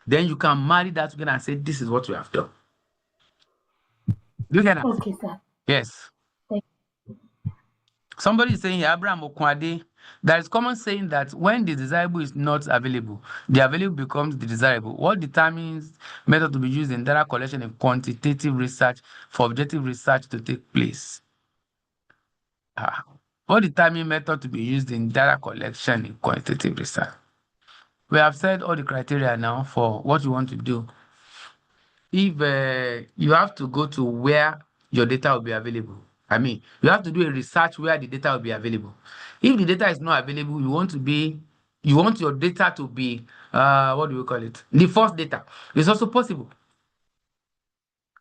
Then you can marry that together and say, this is what we have done. Do you get that? Okay, sir. Yes. Thank Somebody is saying here, Abraham Okwade, there is common saying that when the desirable is not available, the available becomes the desirable. What determines method to be used in data collection and quantitative research for objective research to take place? What determines method to be used in data collection and quantitative research? We have said all the criteria now for what you want to do. If you have to go to where your data will be available, I mean, you have to do a research where the data will be available. If the data is not available, you want your data to be, what do we call it? The first data. It's also possible.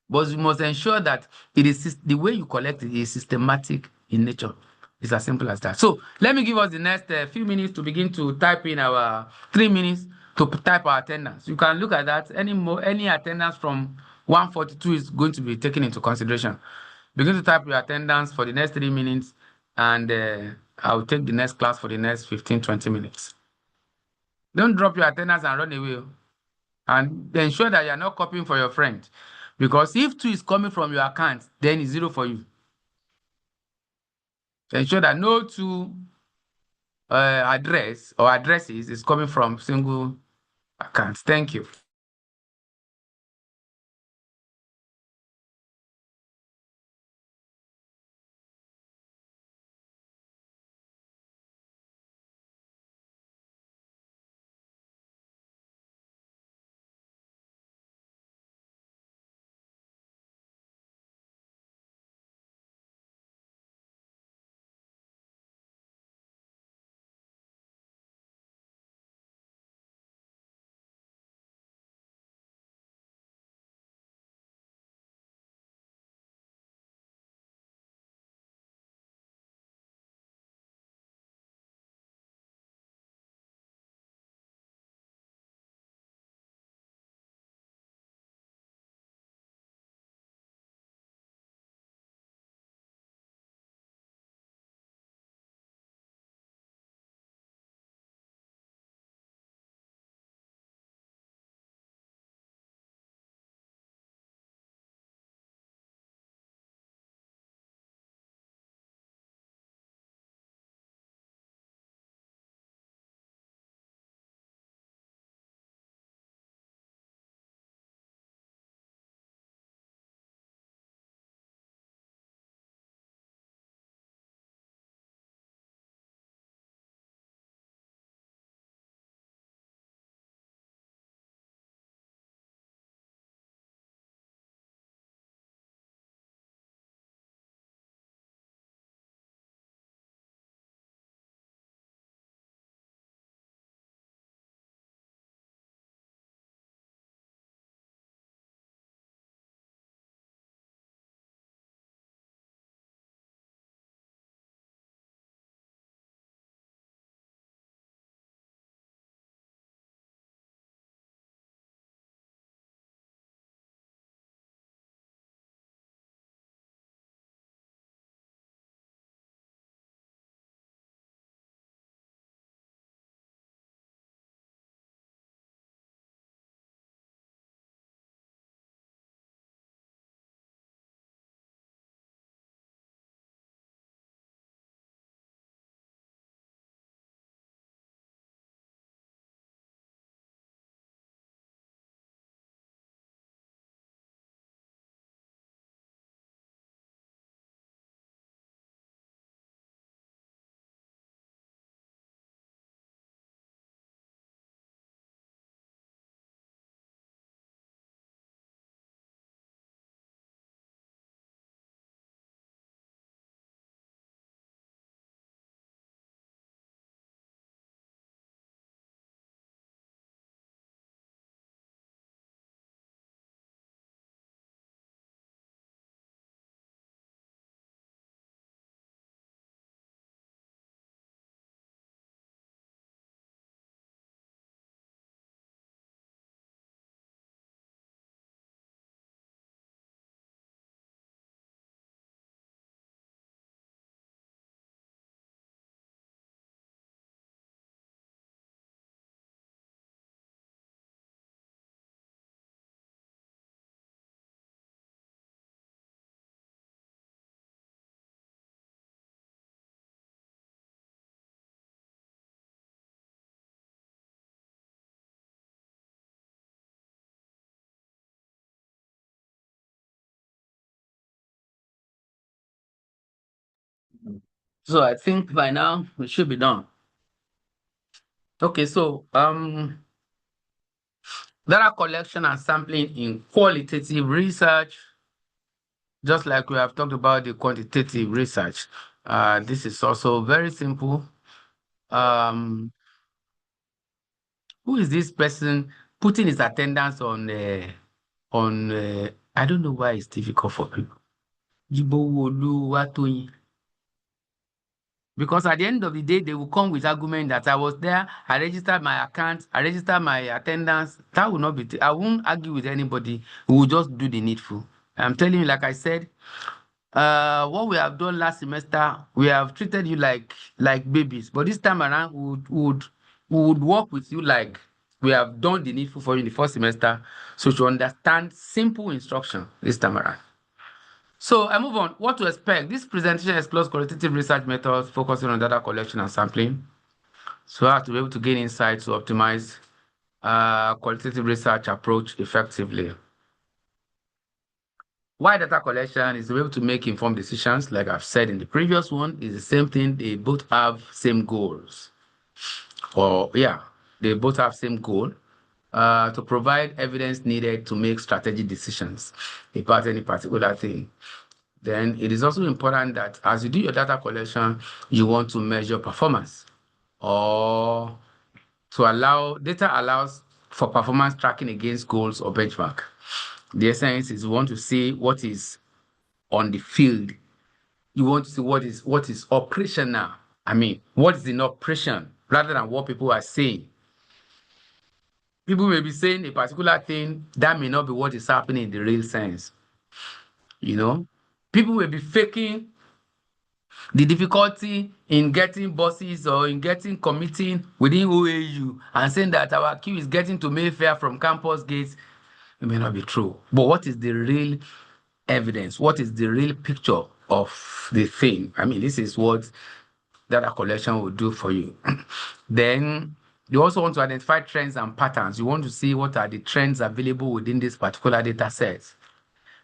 But you must ensure that the way you collect it is systematic in nature. It's as simple as that. So let me give us the next few minutes to begin to type in our 3 minutes to type our attendance. You can look at that. Any attendance from 142 is going to be taken into consideration. Begin to type your attendance for the next 3 minutes, and I'll take the next class for the next 15-20 minutes. Don't drop your attendance and run away. And ensure that you're not copying for your friend. Because if 2 is coming from your account, then it's 0 for you. Ensure that no 2 addresses is coming from single accounts. Thank you. So I think by now we should be done. Okay, so data collection and sampling in qualitative research, just like we have talked about the quantitative research. This is also very simple. Um, who is this person putting his attendance on I don't know why it's difficult for people. Jibowolu Watoyin. Because at the end of the day, they will come with argument that I was there, I registered my account, I registered my attendance. That will not be, I won't argue with anybody. We will just do the needful. I'm telling you, like I said, what we have done last semester, we have treated you like babies. But this time around, we would work with you like we have done the needful for you in the first semester. So to understand simple instruction this time around. So I move on. What to expect? This presentation explores qualitative research methods focusing on data collection and sampling. So I have to be able to gain insights to optimize qualitative research approach effectively. Why data collection is to be able to make informed decisions, like I've said in the previous one, is the same thing. They both have same goals. They both have same goal. To provide evidence needed to make strategic decisions about any particular thing. Then it is also important that as you do your data collection, you want to measure performance, or data allows for performance tracking against goals or benchmark. The essence is you want to see what is on the field. You want to see what is operational. I mean, what is in operation rather than what people are saying. People may be saying a particular thing that may not be what is happening in the real sense. People may be faking the difficulty in getting buses or in getting committing within OAU and saying that our queue is getting to Mayfair from campus gates. It may not be true. But what is the real evidence? What is the real picture of the thing? I mean, this is what data collection will do for you. Then you also want to identify trends and patterns. You want to see what are the trends available within this particular data set.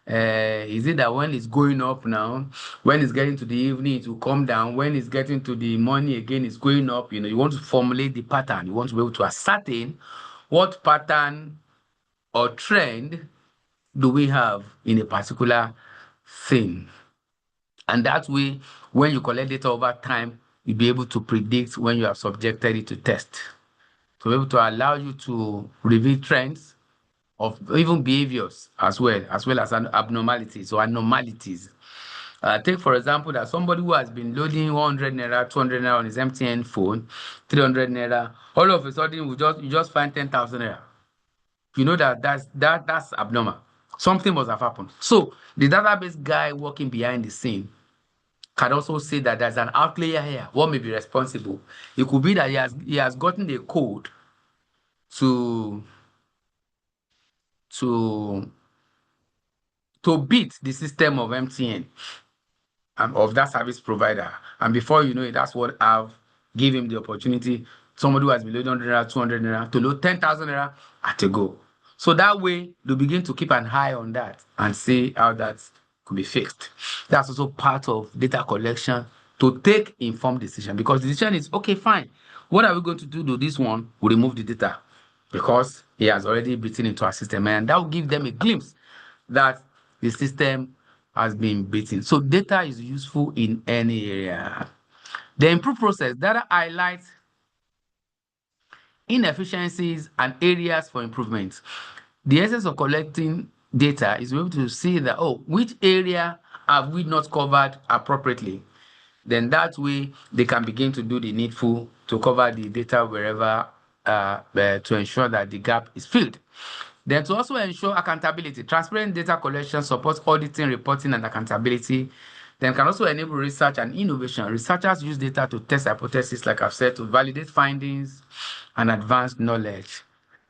Is it that when it's going up now, when it's getting to the evening, it will come down? When it's getting to the morning again, it's going up? You want to formulate the pattern. You want to be able to ascertain what pattern or trend do we have in a particular thing. And that way, when you collect data over time, you'll be able to predict when you have subjected it to test. To be able to allow you to reveal trends of even behaviors as well as abnormalities or anomalies. Take, for example, that somebody who has been loading 100 naira, 200 naira on his MTN phone, 300 naira, all of a sudden you just find 10,000 naira. You know that's abnormal. Something must have happened. So the database guy working behind the scene can also say that there's an outlier here. What may be responsible? It could be that he has gotten the code to beat the system of MTN and of that service provider. And before you know it, that's what I've give him the opportunity. Somebody who has been loading 100 naira, 200 naira to load 10,000 naira at a go. So that way, they begin to keep an eye on that and see how that could be fixed. That's also part of data collection to take informed decision, because the decision is, okay, fine. What are we going to do to this one? We remove the data because he has already beaten into our system, and that will give them a glimpse that the system has been beaten. So data is useful in any area. The improved process, data highlights inefficiencies and areas for improvement. The essence of collecting data is to be able to see that, which area have we not covered appropriately? Then that way they can begin to do the needful to cover the data wherever to ensure that the gap is filled. Then to also ensure accountability, transparent data collection supports auditing, reporting, and accountability. Then can also enable research and innovation. Researchers use data to test hypotheses, like I've said, to validate findings and advance knowledge.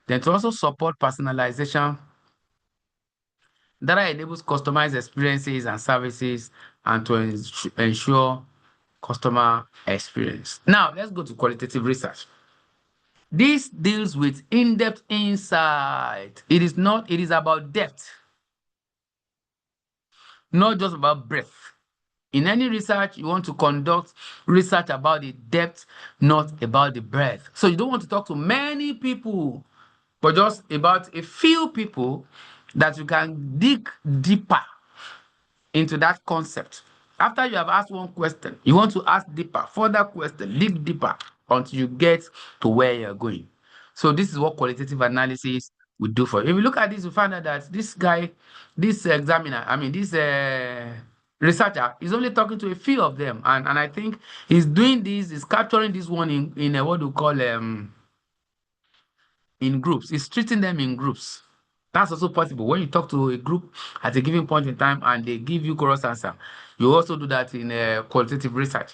Then to also support personalization, data enables customized experiences and services and to ensure customer experience. Now, let's go to qualitative research. This deals with in-depth insight. It is about depth, not just about breadth. In any research, you want to conduct research about the depth, not about the breadth. So you don't want to talk to many people, but just about a few people that you can dig deeper into that concept. After you have asked one question, you want to ask deeper, further question, dig deeper until you get to where you're going. So this is what qualitative analysis will do for you. If you look at this, you find out that this guy, this examiner, this researcher is only talking to a few of them. And I think he's doing this, he's capturing this one in what we call in groups. He's treating them in groups. That's also possible. When you talk to a group at a given point in time and they give you correct answer, you also do that in qualitative research.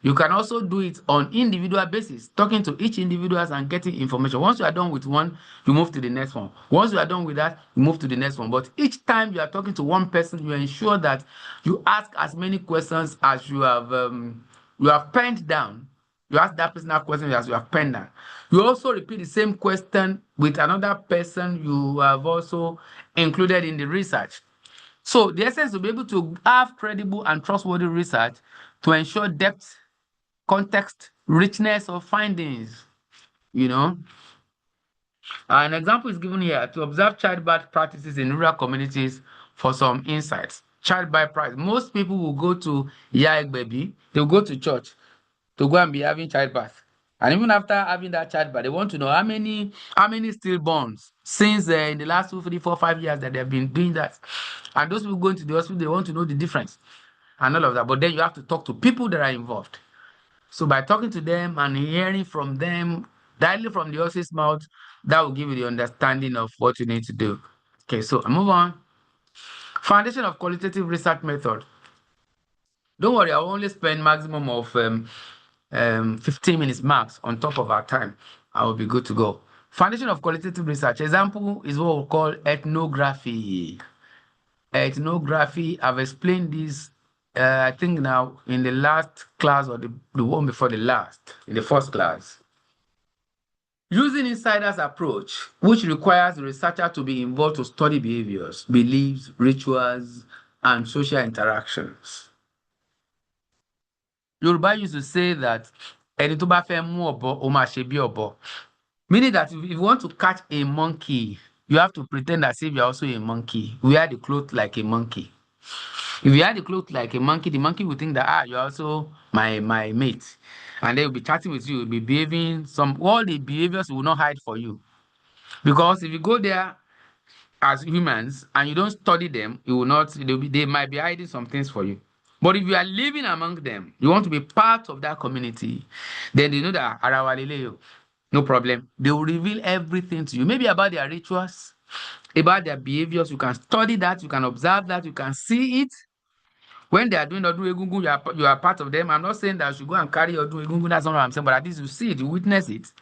You can also do it on individual basis, talking to each individuals and getting information. Once you are done with one, you move to the next one. Once you are done with that, you move to the next one. But each time you are talking to one person, you ensure that you ask as many questions as you have penned down. You ask that person that question as you have penned down. You also repeat the same question with another person you have also included in the research. So the essence is to be able to have credible and trustworthy research to ensure depth, context, richness of findings. An example is given here: to observe childbirth practices in rural communities for some insights. Childbirth practice. Most people will go to baby. They'll go to church to go and be having childbirth. And even after having that childbirth, they want to know how many stillborns since in the last 2, 3, 4, 5 years that they've been doing that. And those people going to the hospital, they want to know the difference and all of that. But then you have to talk to people that are involved. So by talking to them and hearing from them directly from the horse's mouth, that will give you the understanding of what you need to do. Okay, so I move on. Foundation of qualitative research method. Don't worry, I'll only spend maximum of 15 minutes max on top of our time. I will be good to go. Foundation of qualitative research. Example is what we call ethnography. Ethnography, I've explained this, I think now in the last class or the one before the last, in the first class. Using insiders approach, which requires the researcher to be involved to study behaviors, beliefs, rituals, and social interactions. Yoruba used to say that ẹni tó bá fẹ́ mú ọ̀bọ, ó máa ṣe bí ọ̀bọ. Meaning that if you want to catch a monkey, you have to pretend as if you're also a monkey. Wear the clothes like a monkey. If you wear the clothes like a monkey, the monkey will think that, you're also my mate. And they will be chatting with you, will be behaving all the behaviors will not hide for you. Because if you go there as humans and you don't study them, you will not, they might be hiding some things for you. But if you are living among them, you want to be part of that community, then they know that no problem. They will reveal everything to you. Maybe about their rituals, about their behaviors. You can study that, you can observe that, you can see it. When they are doing Odun Egungun, you are part of them. I'm not saying that you should go and carry Odun Egungun, that's not what I'm saying, but at least you see it, you witness it.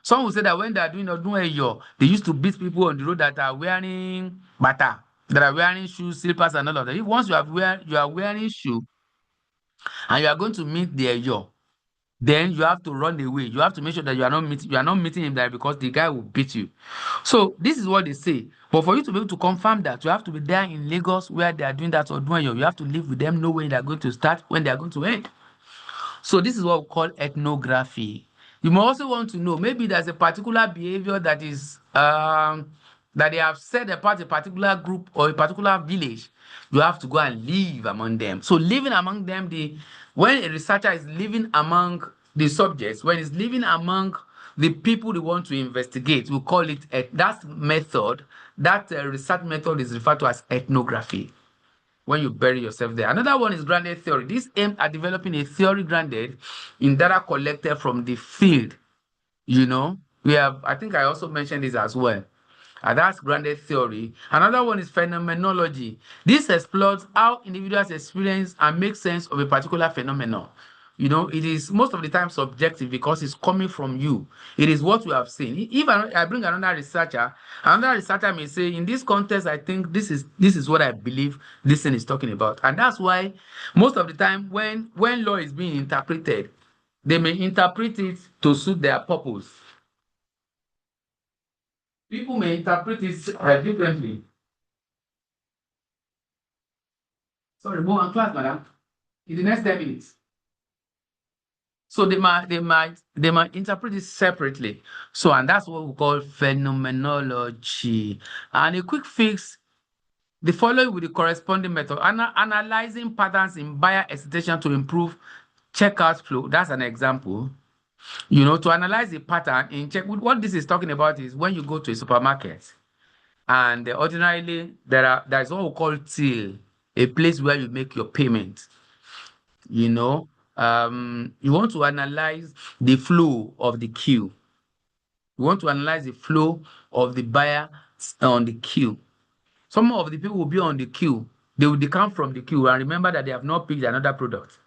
Some will say that when they are doing Odun Eyo, they used to beat people on the road that are wearing bata, that are wearing shoes, slippers, and all of that. If once you are wearing shoe and you are going to meet the Eyo, then you have to run away. You have to make sure that you are not meeting him there because the guy will beat you. So this is what they say. But for you to be able to confirm that, you have to be there in Lagos where they are doing that Odun Eyo. You have to live with them, know when they are going to start, when they are going to end. So this is what we call ethnography. You may also want to know, maybe there's a particular behavior that is that they have set apart a particular group or a particular village. You have to go and live among them. So living among them, when a researcher is living among the subjects, when he's living among the people they want to investigate, we call it that method. That research method is referred to as ethnography. When you bury yourself there. Another one is grounded theory. This aimed at developing a theory grounded in data collected from the field. I think I also mentioned this as well. That's grounded theory. Another one is phenomenology. This explores how individuals experience and make sense of a particular phenomenon. It is most of the time subjective because it's coming from you. It is what you have seen. If I bring another researcher may say, in this context, I think this is what I believe this thing is talking about. And that's why most of the time when law is being interpreted, they may interpret it to suit their purpose. People may interpret it differently. Sorry, go on class, madam. in the next 10 minutes. So they might interpret it separately. So, and that's what we call phenomenology. And a quick fix, the following with the corresponding method, analyzing patterns in buyer hesitation to improve checkout flow. That's an example. To analyze the pattern in check. What this is talking about is when you go to a supermarket, and ordinarily there's what we call till, a place where you make your payment. You want to analyze the flow of the queue. You want to analyze the flow of the buyer on the queue. Some of the people will be on the queue. They will decamp from the queue and remember that they have not picked another product.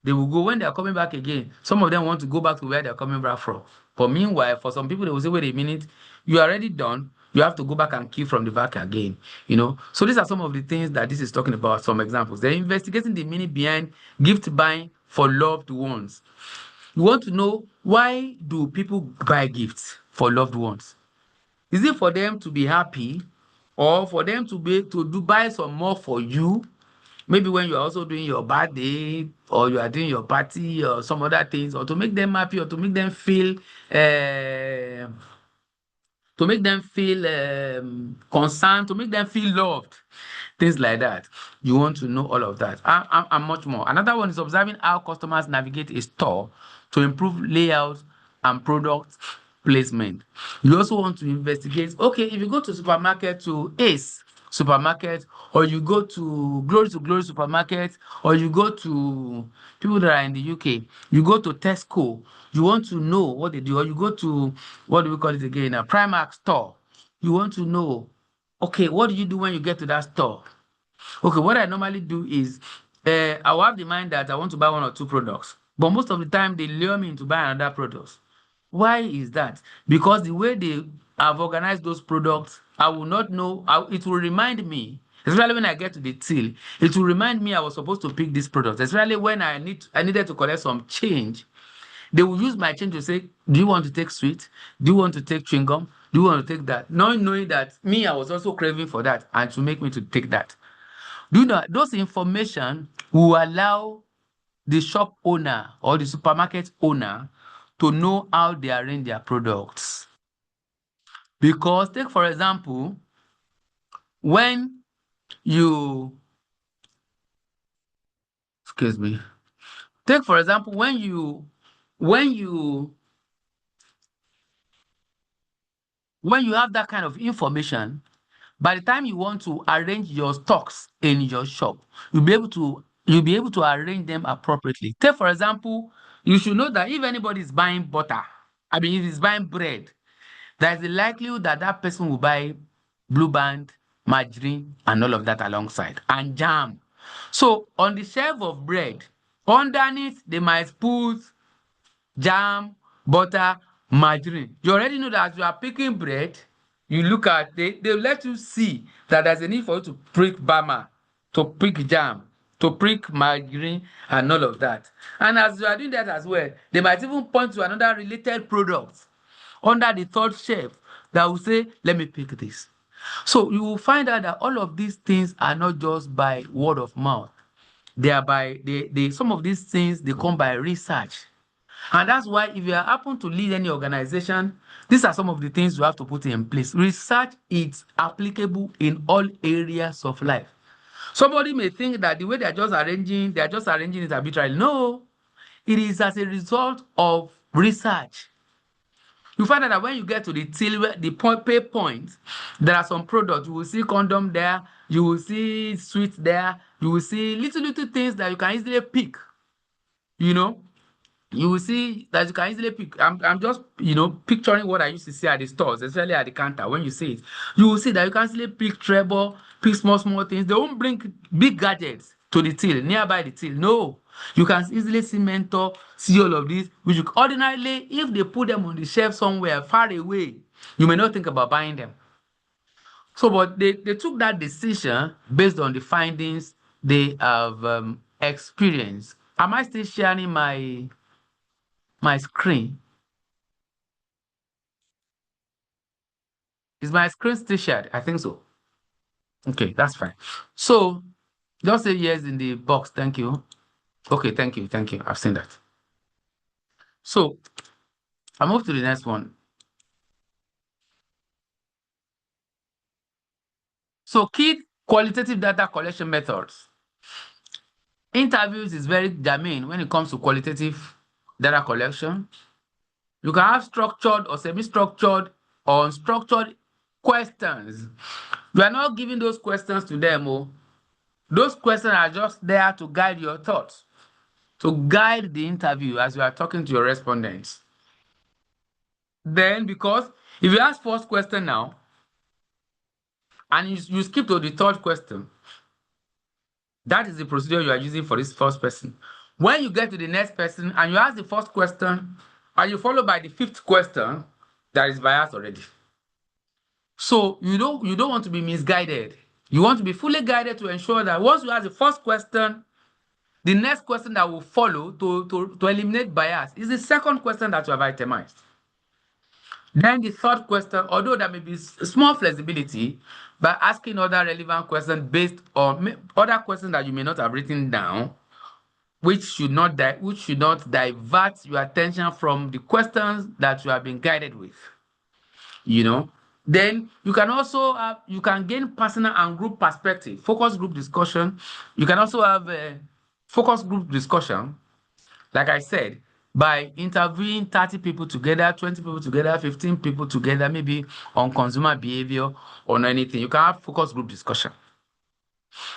They will go when they are coming back again. Some of them want to go back to where they are coming back from. But meanwhile, for some people, they will say, wait a minute, you are already done. You have to go back and queue from the back again. So these are some of the things that this is talking about, some examples. They're investigating the meaning behind gift buying for loved ones. You want to know, why do people buy gifts for loved ones? Is it for them to be happy, or for them to buy some more for you? Maybe when you are also doing your birthday, or you are doing your party, or some other things, or to make them happy, or to make them feel concerned, to make them feel loved, things like that. You want to know all of that and much more. Another one is observing how customers navigate a store to improve layout and product placement. You also want to investigate, okay, if you go to supermarket, to Ace supermarket, or you go to Glory supermarket, or you go to people that are in the UK, you go to Tesco, you want to know what they do, or you go to, what do we call it again, a Primark store. You want to know, okay, what do you do when you get to that store? Okay, what I normally do is, I will have the mind that I want to buy 1 or 2 products, but most of the time they lure me into buying another product. Why is that? Because the way they have organized those products, I will not know. It will remind me, especially when I get to the till, it will remind me I was supposed to pick this product. Especially when I needed to collect some change. They will use my change to say, do you want to take sweet? Do you want to take chewing gum? Do you want to take that? Not knowing that me, I was also craving for that, and to make me to take that. Do you know those information will allow the shop owner or the supermarket owner to know how they arrange their products? Because take for example, when you excuse me, take for example, when you have that kind of information, by the time you want to arrange your stocks in your shop, you'll be able to arrange them appropriately. Take for example, you should know that if anybody is buying butter, if he's buying bread, there is a likelihood that that person will buy Blue Band, margarine, and all of that alongside, and jam. So on the shelf of bread, underneath they might put jam, butter, margarine. You already know that as you are picking bread, you look at, they let you see that there's a need for you to prick bama, to prick jam, to prick margarine, and all of that. And as you are doing that as well, they might even point to another related product under the third shelf that will say, let me pick this. So you will find out that all of these things are not just by word of mouth. They are some of these things, they come by research. And that's why if you happen to lead any organization, these are some of the things you have to put in place. Research is applicable in all areas of life. Somebody may think that the way they are just arranging it arbitrarily. No, it is as a result of research. You find out that when you get to the till, the pay point, there are some products. You will see condom there, you will see sweets there, you will see little things that you can easily pick. You will see that you can easily pick. I'm just, picturing what I used to see at the stores, especially at the counter. When you see it, you will see that you can easily pick treble, pick small things. They won't bring big gadgets to the till, nearby the till. No. You can easily see mentor, see all of these, which you ordinarily, if they put them on the shelf somewhere far away, you may not think about buying them. So, but they took that decision based on the findings they have experienced. Am I still sharing my screen? Is my screen still shared? I think so. Okay, that's fine. So just say yes in the box. Thank you. Okay, thank you. I've seen that. So I move to the next one. So key qualitative data collection methods. Interviews is very germane when it comes to qualitative data collection. You can have structured or semi-structured or unstructured questions. You are not giving those questions to them. Oh. Those questions are just there to guide your thoughts, to guide the interview as you are talking to your respondents. Then, because if you ask first question now, and you skip to the third question, that is the procedure you are using for this first person. When you get to the next person and you ask the first question, and you follow by the fifth question, that is biased already. So you don't want to be misguided. You want to be fully guided to ensure that once you ask the first question, the next question that will follow to eliminate bias is the second question that you have itemized. Then the third question, although there may be small flexibility by asking other relevant questions based on other questions that you may not have written down, which should not divert your attention from the questions that you have been guided with. Then you can also you can gain personal and group perspective, focus group discussion. You can also have a focus group discussion, like I said, by interviewing 30 people together, 20 people together, 15 people together, maybe on consumer behavior or on anything. You can have focus group discussion,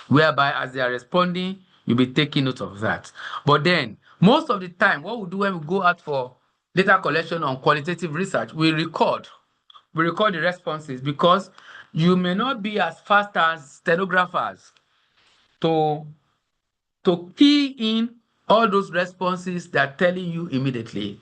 whereby as they are responding, you'll be taking note of that. But then, most of the time, what we do when we go out for data collection on qualitative research, we record the responses, because you may not be as fast as stenographers to key in all those responses they're telling you immediately.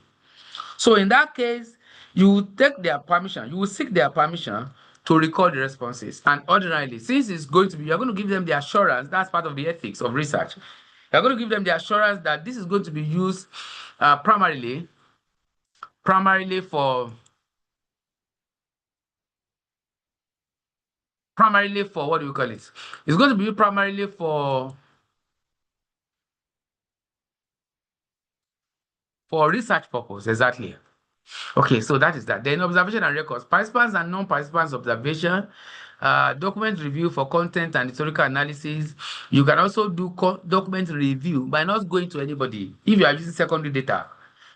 So in that case, you will take their permission, you will seek their permission to record the responses. And ordinarily, since it's going to be, you're going to give them the assurance, that's part of the ethics of research. You're going to give them the assurance that this is going to be used primarily for what do we call it? It's going to be primarily for research purpose, exactly. Okay, so that is that. Then observation and records. Participants and non-participants observation, document review for content and historical analysis. You can also do document review by not going to anybody. If you are using secondary data,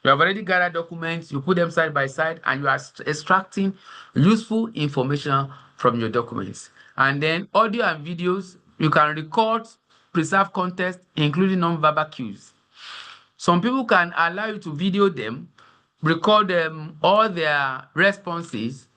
you have already gathered documents, you put them side by side, and you are extracting useful information from your documents. And then audio and videos, you can record, preserve context, including non-verbal cues. Some people can allow you to video them, record them, all their responses,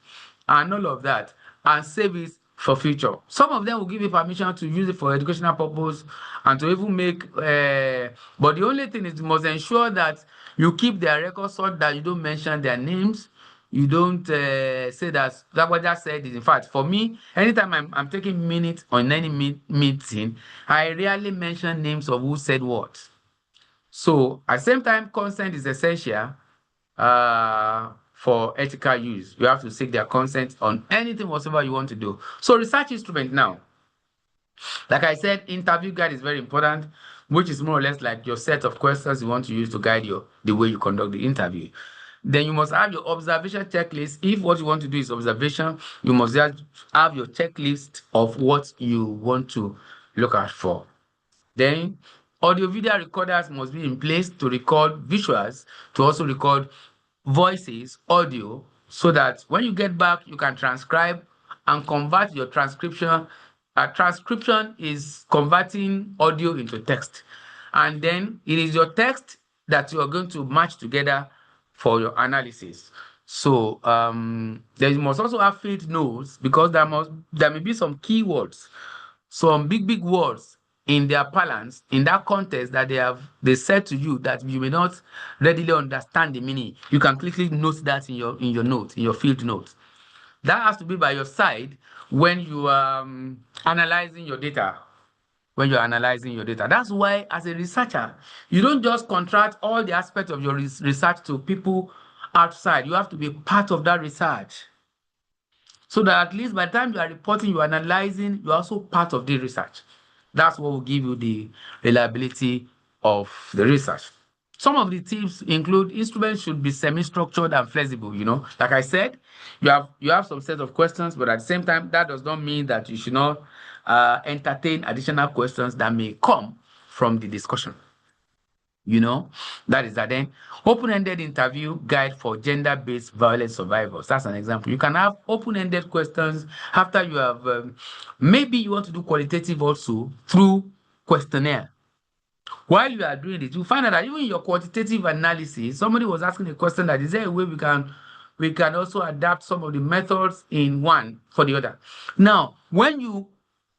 and all of that, and save it for future. Some of them will give you permission to use it for educational purpose and to even make, but the only thing is you must ensure that you keep their records so that you don't mention their names. You don't say that what I said is, in fact, for me, anytime I'm taking minutes on any meeting, I rarely mention names of who said what. So at the same time, consent is essential for ethical use. You have to seek their consent on anything whatsoever you want to do. So research instrument now. Like I said, interview guide is very important, which is more or less like your set of questions you want to use to guide the way you conduct the interview. Then you must have your observation checklist. If what you want to do is observation, you must just have your checklist of what you want to look out for. Then audio-video recorders must be in place to record visuals, to also record voices, audio, so that when you get back, you can transcribe and convert your transcription. Transcription is converting audio into text. And then it is your text that you are going to match together for your analysis. So there must also have field notes, because there may be some keywords, some big words in their parlance, in that context that they said to you that you may not readily understand the meaning. You can quickly note that in your field notes. That has to be by your side when you are analyzing your data. That's why, as a researcher, you don't just contract all the aspects of your research to people outside. You have to be part of that research, so that at least by the time you are reporting, you are analyzing, you're also part of the research. That's what will give you the reliability of the research. Some of the tips include instruments should be semi-structured and flexible. Like I said, you have some set of questions, but at the same time, that does not mean that you should not entertain additional questions that may come from the discussion. That is that. Then open-ended interview guide for gender-based violence survivors. That's an example. You can have open-ended questions after you have maybe you want to do qualitative also through questionnaire. While you are doing it, you find out that even in your quantitative analysis, somebody was asking a question that is there a way we can also adapt some of the methods in one for the other. Now, when you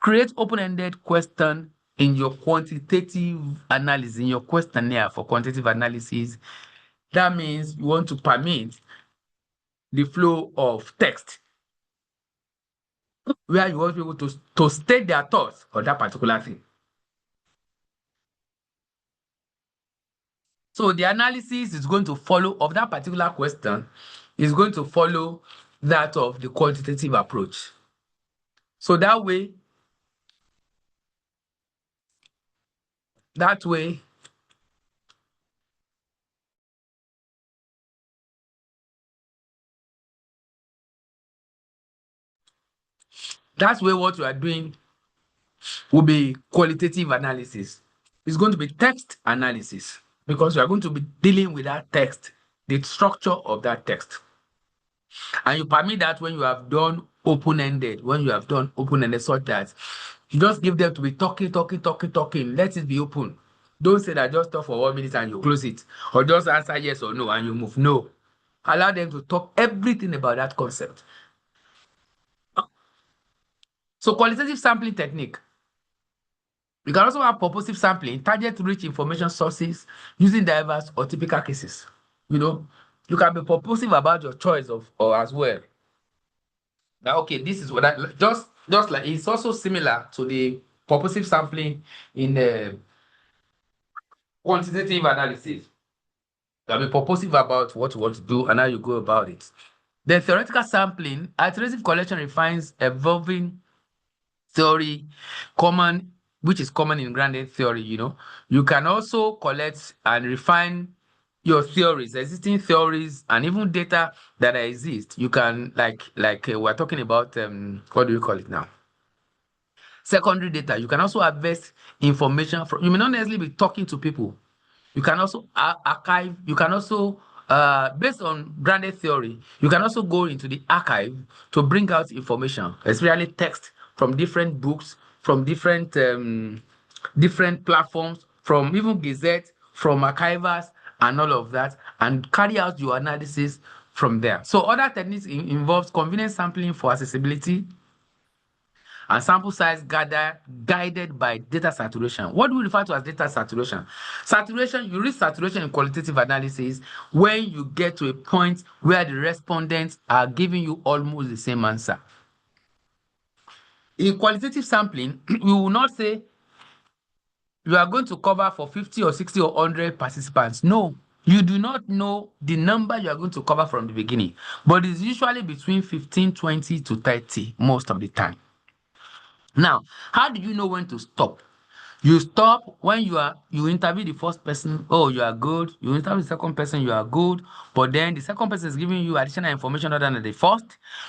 create open-ended question in your quantitative analysis, in your questionnaire for quantitative analysis, that means you want to permit the flow of text where you want people to state their thoughts on that particular thing. So the analysis is going to follow of that particular question is going to follow that of the quantitative approach. So that way, that's way what you are doing will be qualitative analysis. It's going to be text analysis because you are going to be dealing with that text, the structure of that text. And you permit that when you have done open-ended, such that you just give them to be talking. Let it be open. Don't say that just talk for 1 minute and you close it, or just answer yes or no and you move. No. Allow them to talk everything about that concept. So qualitative sampling technique. You can also have purposive sampling, target-rich information sources using diverse or typical cases. You can be purposive about your choice or as well. Now, okay, this is what I just like it's also similar to the purposive sampling in the quantitative analysis. You can be purposive about what you want to do and how you go about it. The theoretical sampling, iterative collection refines evolving theory, which is common in grounded theory. You can also collect and refine your theories, existing theories, and even data that exist. You can we're talking about what do you call it now? Secondary data. You can also harvest information from. You may not necessarily be talking to people. You can also archive. You can also based on grounded theory, you can also go into the archive to bring out information, especially text from different books, from different platforms, from even Gazette, from archivers, and all of that, and carry out your analysis from there. So other techniques involves convenient sampling for accessibility and sample size guided by data saturation. What do we refer to as data saturation? Saturation, you reach saturation in qualitative analysis when you get to a point where the respondents are giving you almost the same answer. In qualitative sampling, we will not say you are going to cover for 50 or 60 or 100 participants. No, you do not know the number you are going to cover from the beginning, but it's usually between 15, 20 to 30 most of the time. Now, how do you know when to stop? You stop when you interview the first person, oh, you are good. You interview the second person, you are good. But then the second person is giving you additional information other than the first.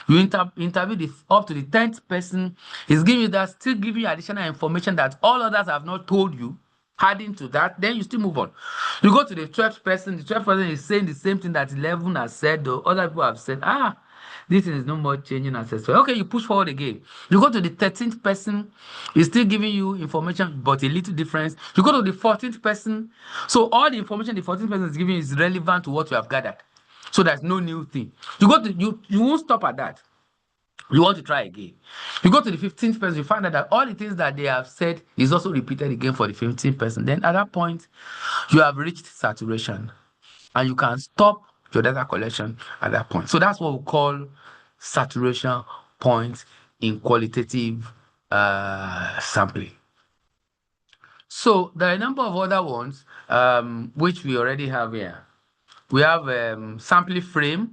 You interview up to the 10th person, is giving you that, still giving you additional information that all others have not told you. Adding to that, then you still move on. You go to the 12th person, the 12th person is saying the same thing that 11 has said, the other people have said, this is no more changing accessory. Okay, you push forward again. You go to the 13th person, he's still giving you information, but a little difference. You go to the 14th person. So all the information the 14th person is giving is relevant to what you have gathered. So there's no new thing. You won't stop at that. You want to try again. You go to the 15th person, you find out that all the things that they have said is also repeated again for the 15th person. Then at that point, you have reached saturation. And you can stop your data collection at that point. So that's what we call saturation points in qualitative sampling. So there are a number of other ones which we already have here. We have sampling frame.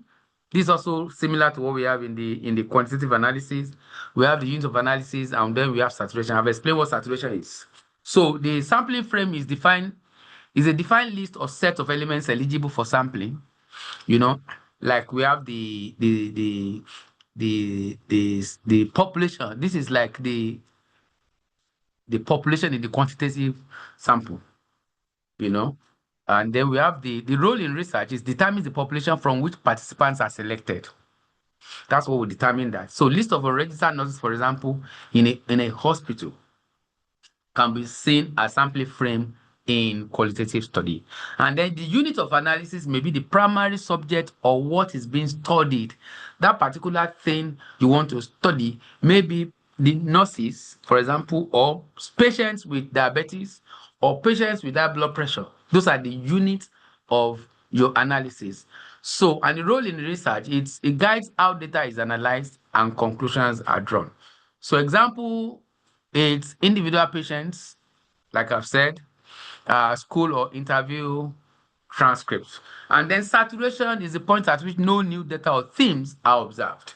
This is also similar to what we have in the quantitative analysis. We have the unit of analysis, and then we have saturation. I've explained what saturation is. So the sampling frame is defined is a defined list or set of elements eligible for sampling. You know, like we have the population. This is like the population in the quantitative sample, you know. And then we have the role in research is determines the population from which participants are selected. That's what will determine that. So list of unregistered nurses, for example, in a hospital can be seen as sampling frame in qualitative study. And then the unit of analysis may be the primary subject or what is being studied. That particular thing you want to study may be the nurses, for example, or patients with diabetes or patients with high blood pressure. Those are the units of your analysis. So, and the role in research, it guides how data is analyzed and conclusions are drawn. So, example, it's individual patients, like I've said, school or interview transcripts. And then saturation is the point at which no new data or themes are observed.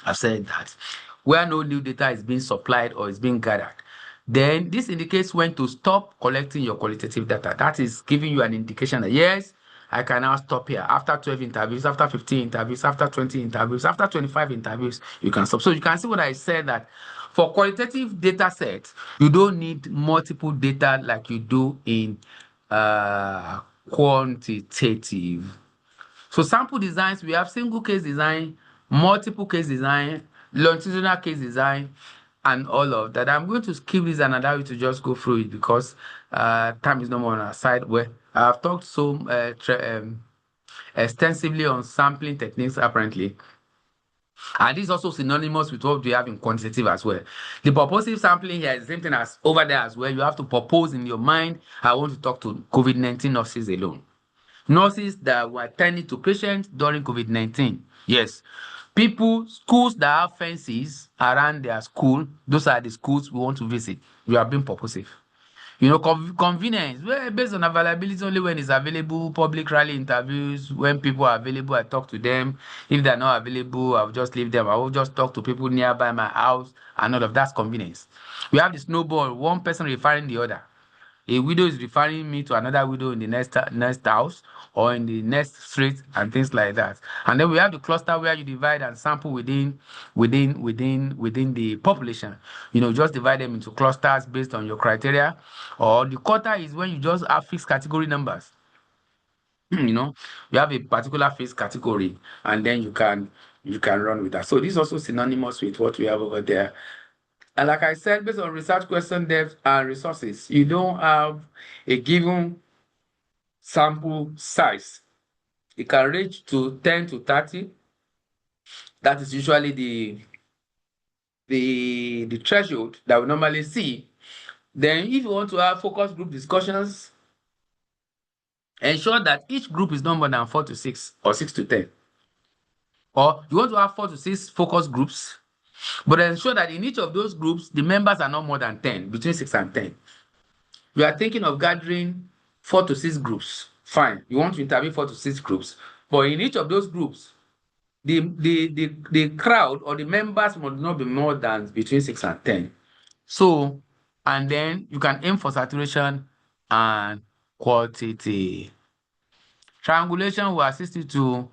I've said that. Where no new data is being supplied or is being gathered, then this indicates when to stop collecting your qualitative data. That is giving you an indication that, yes, I can now stop here. After 12 interviews, after 15 interviews, after 20 interviews, after 25 interviews, you can stop. So you can see what I said, that for qualitative data sets, you don't need multiple data like you do in quantitative. So sample designs, we have single case design, multiple case design, longitudinal case design, and all of that. I'm going to skip this and allow you to just go through it because time is no more on our side. Where I've talked so extensively on sampling techniques, apparently. And this is also synonymous with what we have in quantitative as well. The purposive sampling here is the same thing as over there as well. You have to propose in your mind, I want to talk to COVID-19 nurses alone. Nurses that were attending to patients during COVID-19. Yes. Schools that have fences around their school, those are the schools we want to visit. We are being purposive. You know, convenience, well, based on availability, only when it's available, public rally interviews, when people are available, I talk to them. If they're not available, I'll just leave them. I will just talk to people nearby my house, and all of that's convenience. We have the snowball, one person referring the other. A widow is referring me to another widow in the next house or in the next street and things like that. And then we have the cluster where you divide and sample within the population. You know, just divide them into clusters based on your criteria. Or the quarter is when you just have fixed category numbers. You know, you have a particular fixed category, and then you can run with that. So this is also synonymous with what we have over there. And like I said, based on research question depth and resources, you don't have a given sample size. It can range to 10 to 30. That is usually the threshold that we normally see. Then if you want to have focus group discussions, ensure that each group is no more than 4 to 6 or 6 to 10. Or you want to have 4 to 6 focus groups, but ensure that in each of those groups, the members are not more than 10, between 6 and 10. You are thinking of gathering 4 to 6 groups. Fine. You want to interview 4 to 6 groups. But in each of those groups, the crowd or the members must not be more than between 6 and 10. So, and then you can aim for saturation and quantity. Triangulation will assist you to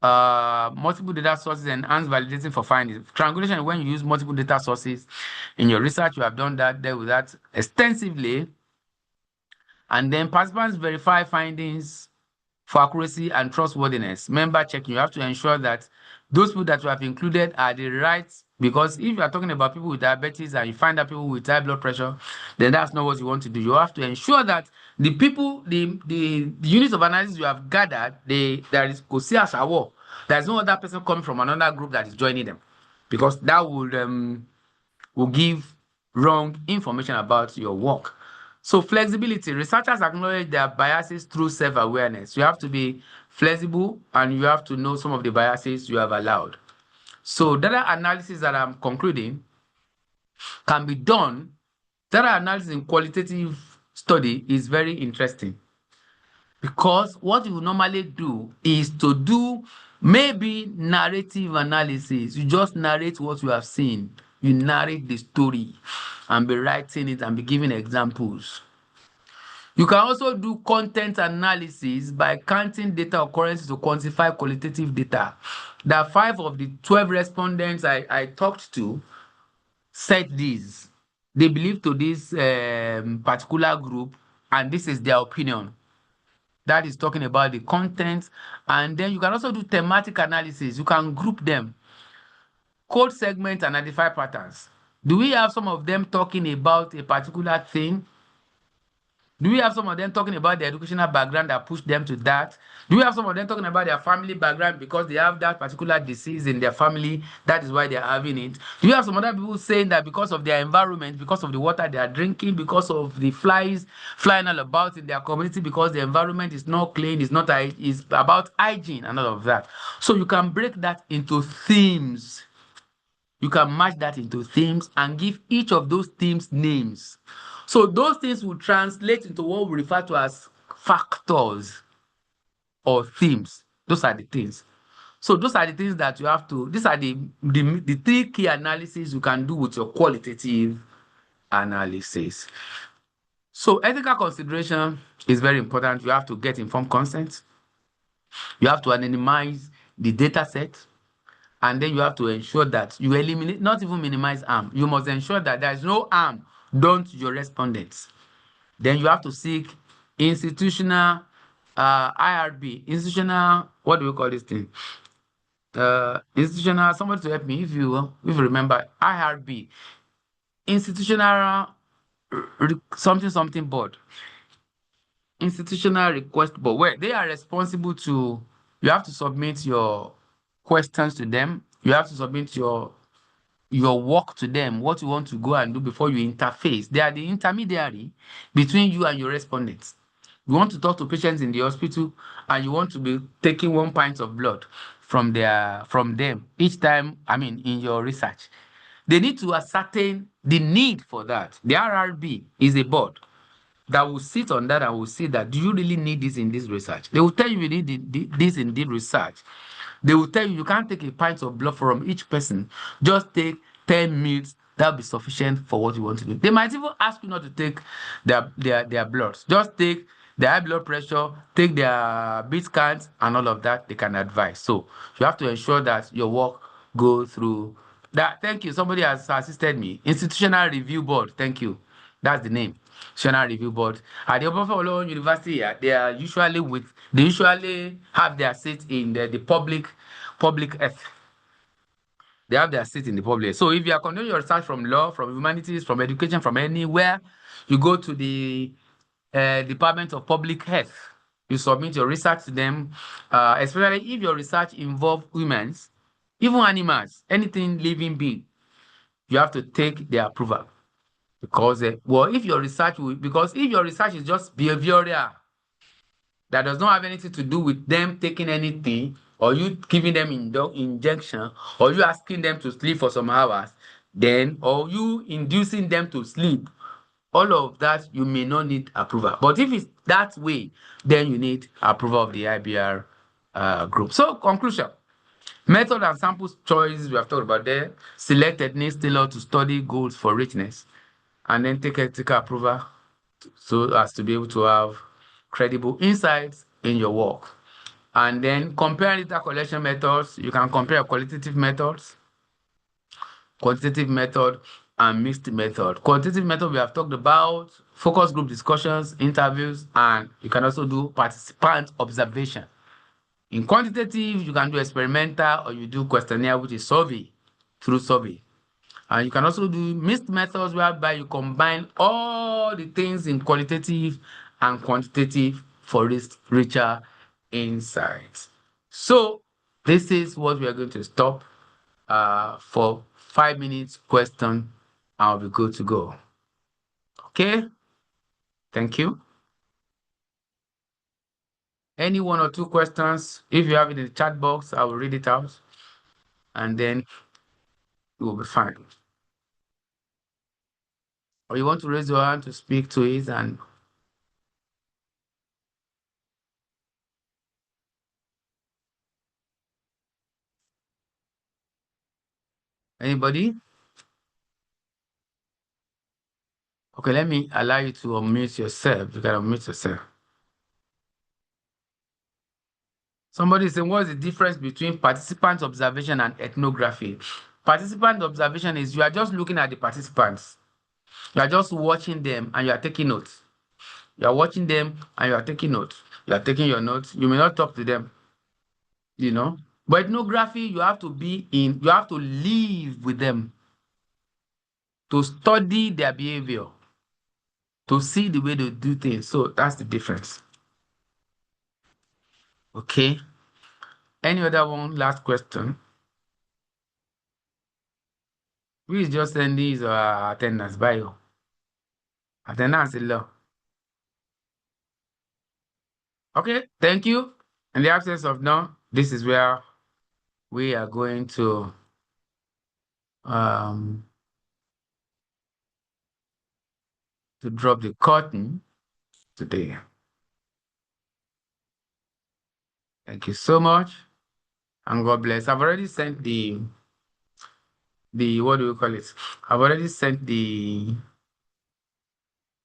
multiple data sources and enhance validating for findings. Triangulation, when you use multiple data sources in your research, you have done that, dealt with that extensively. And then participants verify findings for accuracy and trustworthiness. Member checking, you have to ensure that those people that you have included are the right, because if you are talking about people with diabetes and you find out people with high blood pressure, then that's not what you want to do. You have to ensure that the people, the units of analysis you have gathered, there is Kosiasawo. There's no other person coming from another group that is joining them, because that will give wrong information about your work. So flexibility, researchers acknowledge their biases through self-awareness. You have to be flexible and you have to know some of the biases you have allowed. So data analysis that I'm concluding can be done. Data analysis in qualitative study is very interesting, because what you normally do is to do maybe narrative analysis. You just narrate what you have seen. You narrate the story and be writing it and be giving examples. You can also do content analysis by counting data occurrences to quantify qualitative data. That 5 of the 12 respondents I talked to said this. They believe to this particular group, and this is their opinion. That is talking about the content. And then you can also do thematic analysis. You can group them. Code segment and identify patterns. Do we have some of them talking about a particular thing? Do we have some of them talking about their educational background that pushed them to that? Do we have some of them talking about their family background because they have that particular disease in their family? That is why they're having it. Do you have some other people saying that because of their environment, because of the water they are drinking, because of the flies flying all about in their community, because the environment is not clean, is about hygiene and all of that. So you can break that into themes. You can match that into themes and give each of those themes names. So those things will translate into what we refer to as factors or themes. Those are the things. So those are the things that you have to, these are the 3 key analyses you can do with your qualitative analysis. So ethical consideration is very important. You have to get informed consent. You have to anonymize the data set. And then you have to ensure that you eliminate, not even minimize harm. You must ensure that there is no harm done to your respondents. Then you have to seek institutional IRB, institutional, what do we call this thing? Institutional, somebody to help me if you remember, IRB, institutional something board, institutional request board, where they are responsible to, you have to submit your questions to them. You have to submit your work to them, what you want to go and do before you interface. They are the intermediary between you and your respondents. You want to talk to patients in the hospital and you want to be taking 1 pint of blood from them each time, in your research. They need to ascertain the need for that. The RRB is a board that will sit on that and will see that, do you really need this in this research? They will tell you need this in this research. They will tell you you can't take a pint of blood from each person. Just take 10 ml. That'll be sufficient for what you want to do. They might even ask you not to take their blood. Just take their high blood pressure, take their beat scans, and all of that. They can advise. So you have to ensure that your work goes through that. Thank you. Somebody has assisted me. Institutional Review Board. Thank you. That's the name. Institutional Review Board. At the Open University, they usually have their seat in the public earth. They have their seat in the public. So if you are conducting your research from law, from humanities, from education, from anywhere, you go to the Department of Public Health. You submit your research to them, especially if your research involves humans, even animals, anything living being. You have to take their approval. Because if your research is just behavioral, that does not have anything to do with them taking anything, or you giving them injection, or you asking them to sleep for some hours, or you inducing them to sleep, all of that you may not need approval. But if it's that way, then you need approval of the IBR group. So conclusion. Method and sample choices we have talked about there. Select techniques tailored to study goals for richness, and then take ethical approval so as to be able to have credible insights in your work. And then compare data collection methods. You can compare qualitative methods, quantitative method, and mixed method. Quantitative method we have talked about, focus group discussions, interviews, and you can also do participant observation. In quantitative, you can do experimental, or you do questionnaire, which is through survey. And you can also do mixed methods whereby you combine all the things in qualitative and quantitative for richer insights. So this is what we are going to stop for 5 minutes question. I'll be good to go. Okay? Thank you. Any 1 or 2 questions, if you have it in the chat box, I will read it out. And then it will be fine. Or you want to raise your hand to speak to it and anybody? Okay, let me allow you to unmute yourself. You can unmute yourself. Somebody is saying, what's the difference between participant observation and ethnography? Participant observation is you are just looking at the participants. You are just watching them and you are taking notes. You are watching them and you are taking notes. You are taking your notes. You may not talk to them, you know. But ethnography, you have to live with them to study their behavior, to see the way they do things. So that's the difference. Okay. Any other one? Last question. Who is just sending his attendance bio? Attendance is low. Okay, thank you. In the absence of none, this is where we are going to drop the curtain today. Thank you so much, and God bless. I've already sent the what do we call it? I've already sent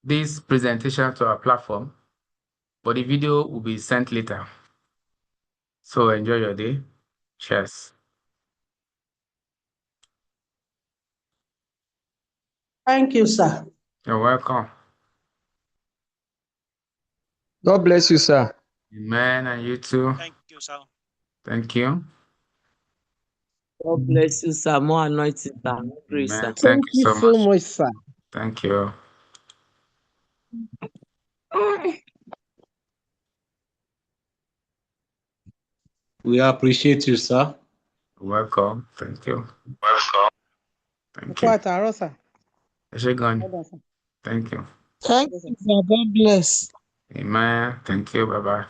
this presentation to our platform, but the video will be sent later. So enjoy your day. Cheers. Thank you, sir. You're welcome. God bless you, sir. Amen, and you too. Thank you, sir. Thank you. God bless you, sir. More anointing, sir. Grace, sir. Amen. Thank you so much. much, sir. Thank you. We appreciate you, sir. Welcome. Thank you. Welcome. Thank you. sir. Thank you. Thank you, sir. God bless. Amen. Thank you. Bye-bye.